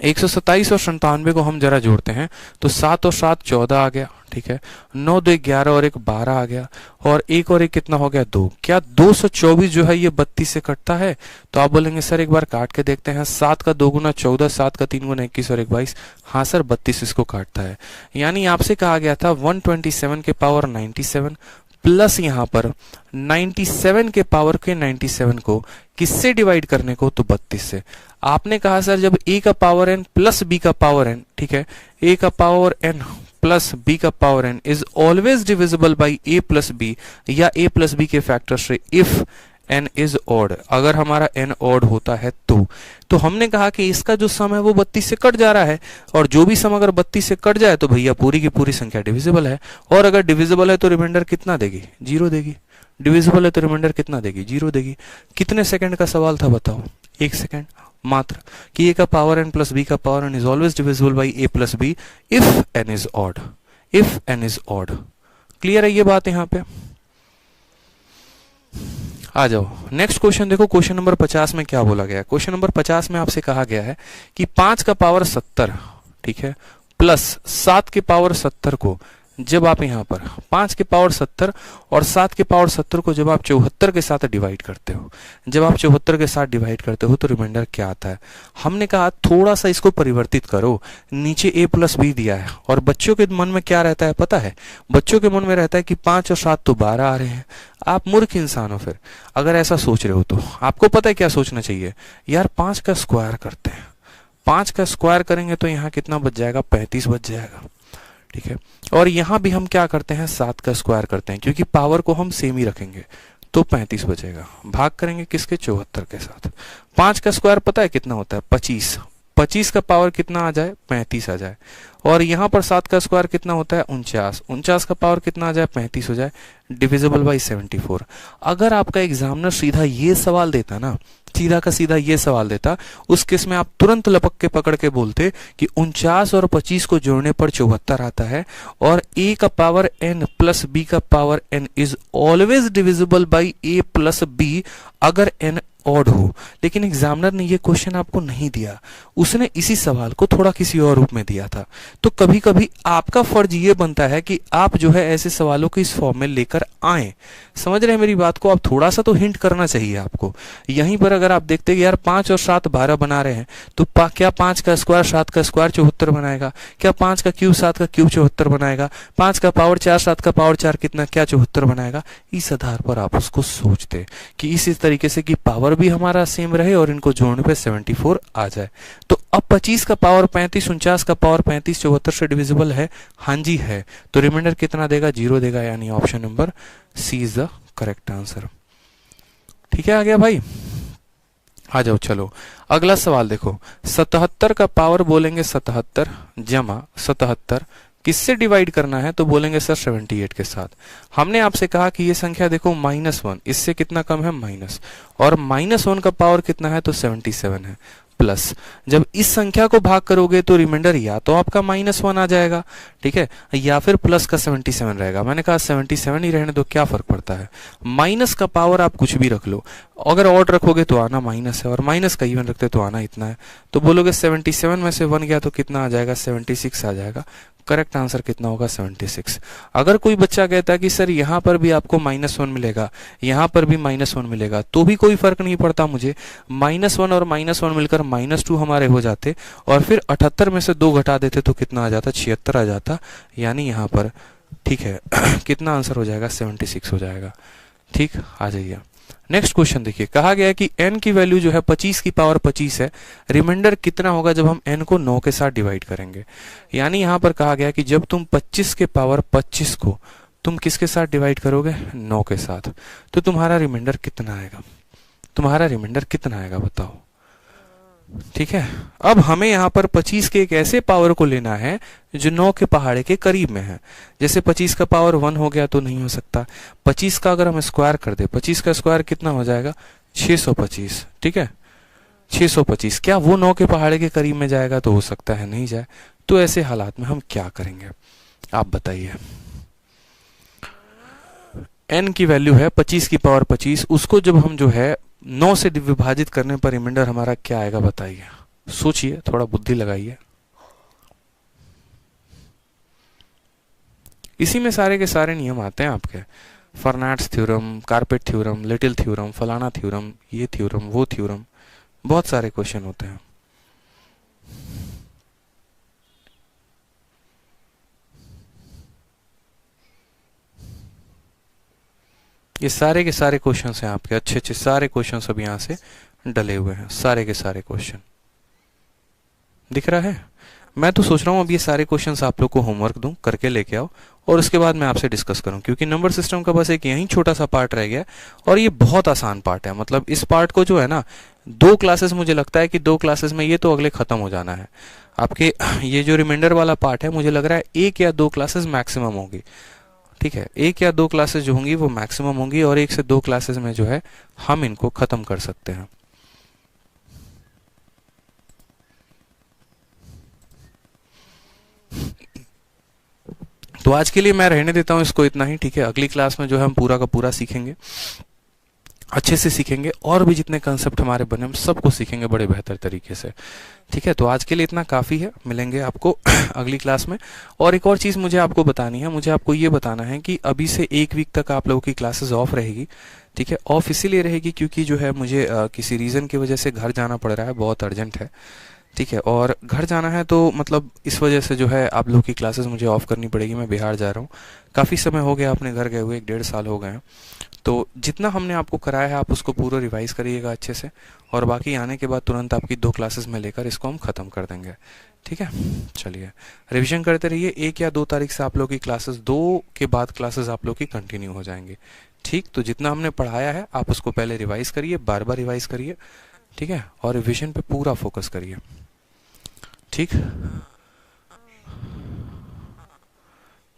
127 और 97 को हम जरा जोड़ते हैं तो 7 और 7 14 आ गया, ठीक है, 9 2 11 और 1 12 आ गया, और 1 और 1 कितना हो गया 2। क्या 224 जो है ये 32 से कटता है? तो आप बोलेंगे सर एक बार काट के देखते हैं, 7 का 2 गुना 14, 7 का 3 गुना 21 और 1 22। हाँ सर 32 इसको काटता है। यानी आपसे कहा गया था 127 के पावर 97 प्लस यहाँ पर 97 के पावर के 97 को किससे डिवाइड करने को, तो 32 से। आपने कहा सर जब a का पावर n प्लस b का पावर n, ठीक है, a का पावर n प्लस b का power n is always divisible by a plus b या a प्लस b के फैक्टर से इफ n इज ऑड, अगर हमारा n ऑड होता है तो हमने कहा कि इसका जो सम है वो 32 से कट जा रहा है, और जो भी सम अगर 32 से कट जाए तो भैया पूरी की पूरी संख्या डिविजिबल है, और अगर डिविजिबल है तो रिमाइंडर कितना देगी, 0 देगी। डिविजिबल है तो रिमाइंडर कितना देगी, 0 देगी। कितने सेकंड का सवाल था बताओ, 1 सेकंड मात्र, कि a का पावर n प्लस b का power n is always divisible by a plus b if n is odd, if n is odd. Clear है ये बात यहाँ पे? आ जाओ नेक्स्ट क्वेश्चन देखो, क्वेश्चन नंबर 50 में क्या बोला गया है। क्वेश्चन नंबर 50 में आपसे कहा गया है कि 5 का पावर 70, ठीक है, प्लस 7 के पावर 70 को जब आप यहाँ पर 5 के पावर 70 और 7 के पावर 70 को जब आप 74 के साथ डिवाइड करते हो, जब आप 74 के साथ डिवाइड करते हो तो रिमाइंडर क्या आता है? हमने कहा थोड़ा सा इसको परिवर्तित करो, नीचे a प्लस b दिया है, और बच्चों के मन में क्या रहता है पता है? बच्चों के मन में रहता है कि 5 और 7 तो 12 आ रहे हैं। आप मूर्ख इंसान हो फिर अगर ऐसा सोच रहे हो, तो आपको पता है क्या सोचना चाहिए, यार 5 का स्क्वायर करते हैं, 5 का स्क्वायर करेंगे तो यहाँ कितना बच जाएगा, 35 बच जाएगा, ठीक है। और यहां भी हम क्या करते हैं, 7 का स्क्वायर करते हैं, क्योंकि पावर को हम सेम ही रखेंगे, तो 35 बचेगा। भाग करेंगे किसके, 74 के साथ। 5 का स्क्वायर पता है कितना होता है, 25, 25 का पावर कितना आ जाए, 35 आ जाए, और यहाँ पर 7 का स्क्वायर कितना होता है, 49, 49 का पावर कितना आ जाए, 35 हो जाए, डिविजिबल बाई 74। अगर आपका एग्जामिनर सीधा ये सवाल देता ना, सीधा का सीधा ये सवाल देता, उस केस में आप तुरंत लपक के पकड़ के बोलते कि 49 और 25 को जोड़ने पर 74 आता है, और a का पावर n प्लस b का power n is always divisible by a plus b अगर n ऑड हो। लेकिन एग्जामिनर ने ये क्वेश्चन आपको नहीं दिया, उसने इसी सवाल को थोड़ा किसी और रूप में दिया था। तो कभी कभी आपका फर्ज ये बनता है कि आप जो है ऐसे सवालों को इस फॉर्म में लेकर आए। समझ रहे हैं मेरी बात को? आप थोड़ा सा तो हिंट करना चाहिए आपको। यहीं पर अगर आप देखते हैं यार 5 और 7 12 बना रहे हैं, तो क्या 5 का स्क्वायर 7 का स्क्वायर 74 बनाएगा? क्या 5 का क्यूब 7 का क्यूब 74 बनाएगा? 5 का पावर 4 7 का पावर 4 कितना, क्या 74 बनाएगा? इस आधार पर आप उसको सोचते कि इसी तरीके से कि पावर भी हमारा सेम रहे और इनको जोड़ने पे 74 आ जाए। तो अब 25 का पावर 35, 49 का पावर 35 74 से डिविजिबल है? हाँ जी है। तो रिमाइंडर कितना देगा, 0 देगा, यानी option number C is the correct answer. ठीक है, आ गया भाई? आ जाओ, चलो अगला सवाल देखो। 77 का पावर बोलेंगे 77 जमा 77 किससे डिवाइड करना है, तो बोलेंगे सर 78 के साथ। हमने आपसे कहा कि ये संख्या देखो -1, इससे कितना कम है, माइनस, और -1 का पावर कितना है, तो 77 है, प्लस जब इस संख्या को भाग करोगे तो रिमाइंडर या तो आपका -1 आ जाएगा, ठीक है, या फिर प्लस का 77 रहेगा। मैंने कहा 77 ही रहने दो, क्या फर्क पड़ता है। माइनस का पावर आप कुछ भी रख लो, अगर ऑड रखोगे तो आना माइनस है, और माइनस का इवन रखते तो आना इतना है। तो बोलोगे 77 में से 1 गया तो कितना आ जाएगा, 76 आ जाएगा। करेक्ट आंसर कितना होगा, 76। अगर कोई बच्चा कहता है कि सर यहाँ पर भी आपको -1 मिलेगा, यहाँ पर भी -1 मिलेगा, तो भी कोई फर्क नहीं पड़ता मुझे। -1 और -1 मिलकर -2 हमारे हो जाते, और फिर 78 में से 2 घटा देते तो कितना आ जाता, 76 आ जाता, यानी यहाँ पर ठीक है कितना आंसर हो जाएगा, 76 हो जाएगा। ठीक, आ जाइए नेक्स्ट क्वेश्चन देखिए। कहा गया है कि n की वैल्यू जो है 25 की पावर 25 है, रिमाइंडर कितना होगा जब हम n को 9 के साथ डिवाइड करेंगे। यानी यहां पर कहा गया है कि जब तुम 25 के पावर 25 को तुम किसके साथ डिवाइड करोगे, 9 के साथ, तो तुम्हारा रिमाइंडर कितना आएगा, तुम्हारा रिमाइंडर कितना आएगा बताओ। ठीक है, अब हमें यहाँ पर 25 के एक ऐसे पावर को लेना है जो 9 के पहाड़े के करीब में है। जैसे 25 का पावर 1 हो गया तो नहीं हो सकता। 25 का अगर हम स्क्वायर कर दे, 25 का स्क्वायर कितना हो जाएगा, 625। ठीक है, 625, क्या वो 9 के पहाड़े के करीब में जाएगा, तो हो सकता है नहीं जाए। तो ऐसे हालात में हम क्या करेंगे, आप बताइए। n की वैल्यू है 25 की पावर 25, उसको जब हम जो है 9 से विभाजित करने पर रिमाइंडर हमारा क्या आएगा बताइए। सोचिए, थोड़ा बुद्धि लगाइए। इसी में सारे के सारे नियम आते हैं आपके, Fermat's theorem, carpet theorem, little theorem, फलाना थ्योरम, ये थ्योरम, वो थ्योरम, बहुत सारे क्वेश्चन होते हैं। ये सारे के सारे क्वेश्चंस हैं आपके, अच्छे अच्छे सारे क्वेश्चंस अब यहाँ से डले हुए हैं, सारे के सारे क्वेश्चन दिख रहा है। मैं तो सोच रहा हूँ अब ये सारे क्वेश्चंस आप लोग को होमवर्क दूं, करके लेके आओ, और उसके बाद मैं आपसे डिस्कस करूं, क्योंकि नंबर सिस्टम का बस एक यही छोटा सा पार्ट रह गया, और ये बहुत आसान पार्ट है। मतलब इस पार्ट को जो है ना 2 क्लासेस, मुझे लगता है कि 2 क्लासेस में ये तो अगले खत्म हो जाना है। आपके ये जो रिमाइंडर वाला पार्ट है, मुझे लग रहा है 1 या 2 क्लासेस मैक्सिमम होगी। ठीक है, 1 या 2 क्लासेस जो होंगी वो मैक्सिमम होंगी, और 1 से 2 क्लासेस में जो है हम इनको खत्म कर सकते हैं। तो आज के लिए मैं रहने देता हूं इसको इतना ही। ठीक है, अगली क्लास में जो है हम पूरा का पूरा सीखेंगे, अच्छे से सीखेंगे, और भी जितने कंसेप्ट हमारे बने हम सबको सीखेंगे बड़े बेहतर तरीके से। ठीक है, तो आज के लिए इतना काफ़ी है, मिलेंगे आपको अगली क्लास में। और एक और चीज़ मुझे आपको बतानी है, मुझे आपको ये बताना है कि अभी से 1 वीक तक आप लोगों की क्लासेस ऑफ रहेगी। ठीक है, ऑफ इसीलिए रहेगी क्योंकि जो है मुझे किसी रीज़न की वजह से घर जाना पड़ रहा है, बहुत अर्जेंट है। ठीक है, और घर जाना है तो मतलब इस वजह से जो है आप लोगों की क्लासेस मुझे ऑफ करनी पड़ेगी। मैं बिहार जा रहा हूँ, काफ़ी समय हो गया अपने घर गए हुए, 1 डेढ़ साल हो गए हैं। तो जितना हमने आपको कराया है आप उसको पूरा रिवाइज करिएगा अच्छे से, और बाकी आने के बाद तुरंत आपकी 2 क्लासेस में लेकर इसको हम ख़त्म कर देंगे। ठीक है, चलिए रिवीजन करते रहिए। 1 या 2 तारीख से आप लोग की क्लासेस, 2 के बाद क्लासेस आप लोग की कंटिन्यू हो जाएंगी। ठीक, तो जितना हमने पढ़ाया है आप उसको पहले रिवाइज करिए, बार बार रिवाइज करिए। ठीक है, और रिवीजन पे पूरा फोकस करिए। ठीक।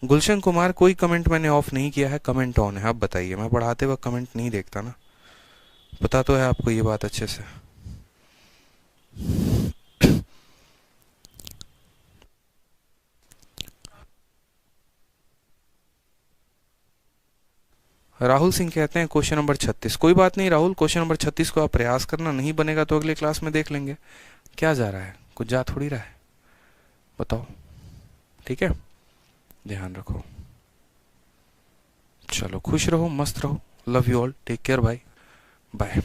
गुलशन कुमार, कोई कमेंट मैंने ऑफ नहीं किया है, कमेंट ऑन है। आप बताइए, मैं पढ़ाते वक्त कमेंट नहीं देखता ना, पता तो है आपको ये बात अच्छे से। राहुल सिंह कहते हैं क्वेश्चन नंबर 36। कोई बात नहीं राहुल, क्वेश्चन नंबर 36 को आप प्रयास करना, नहीं बनेगा तो अगले क्लास में देख लेंगे। क्या जा रहा है, कुछ जा थोड़ी रहा है, बताओ। ठीक है, ध्यान रखो। चलो खुश रहो, मस्त रहो, love you all, take care, bye bye.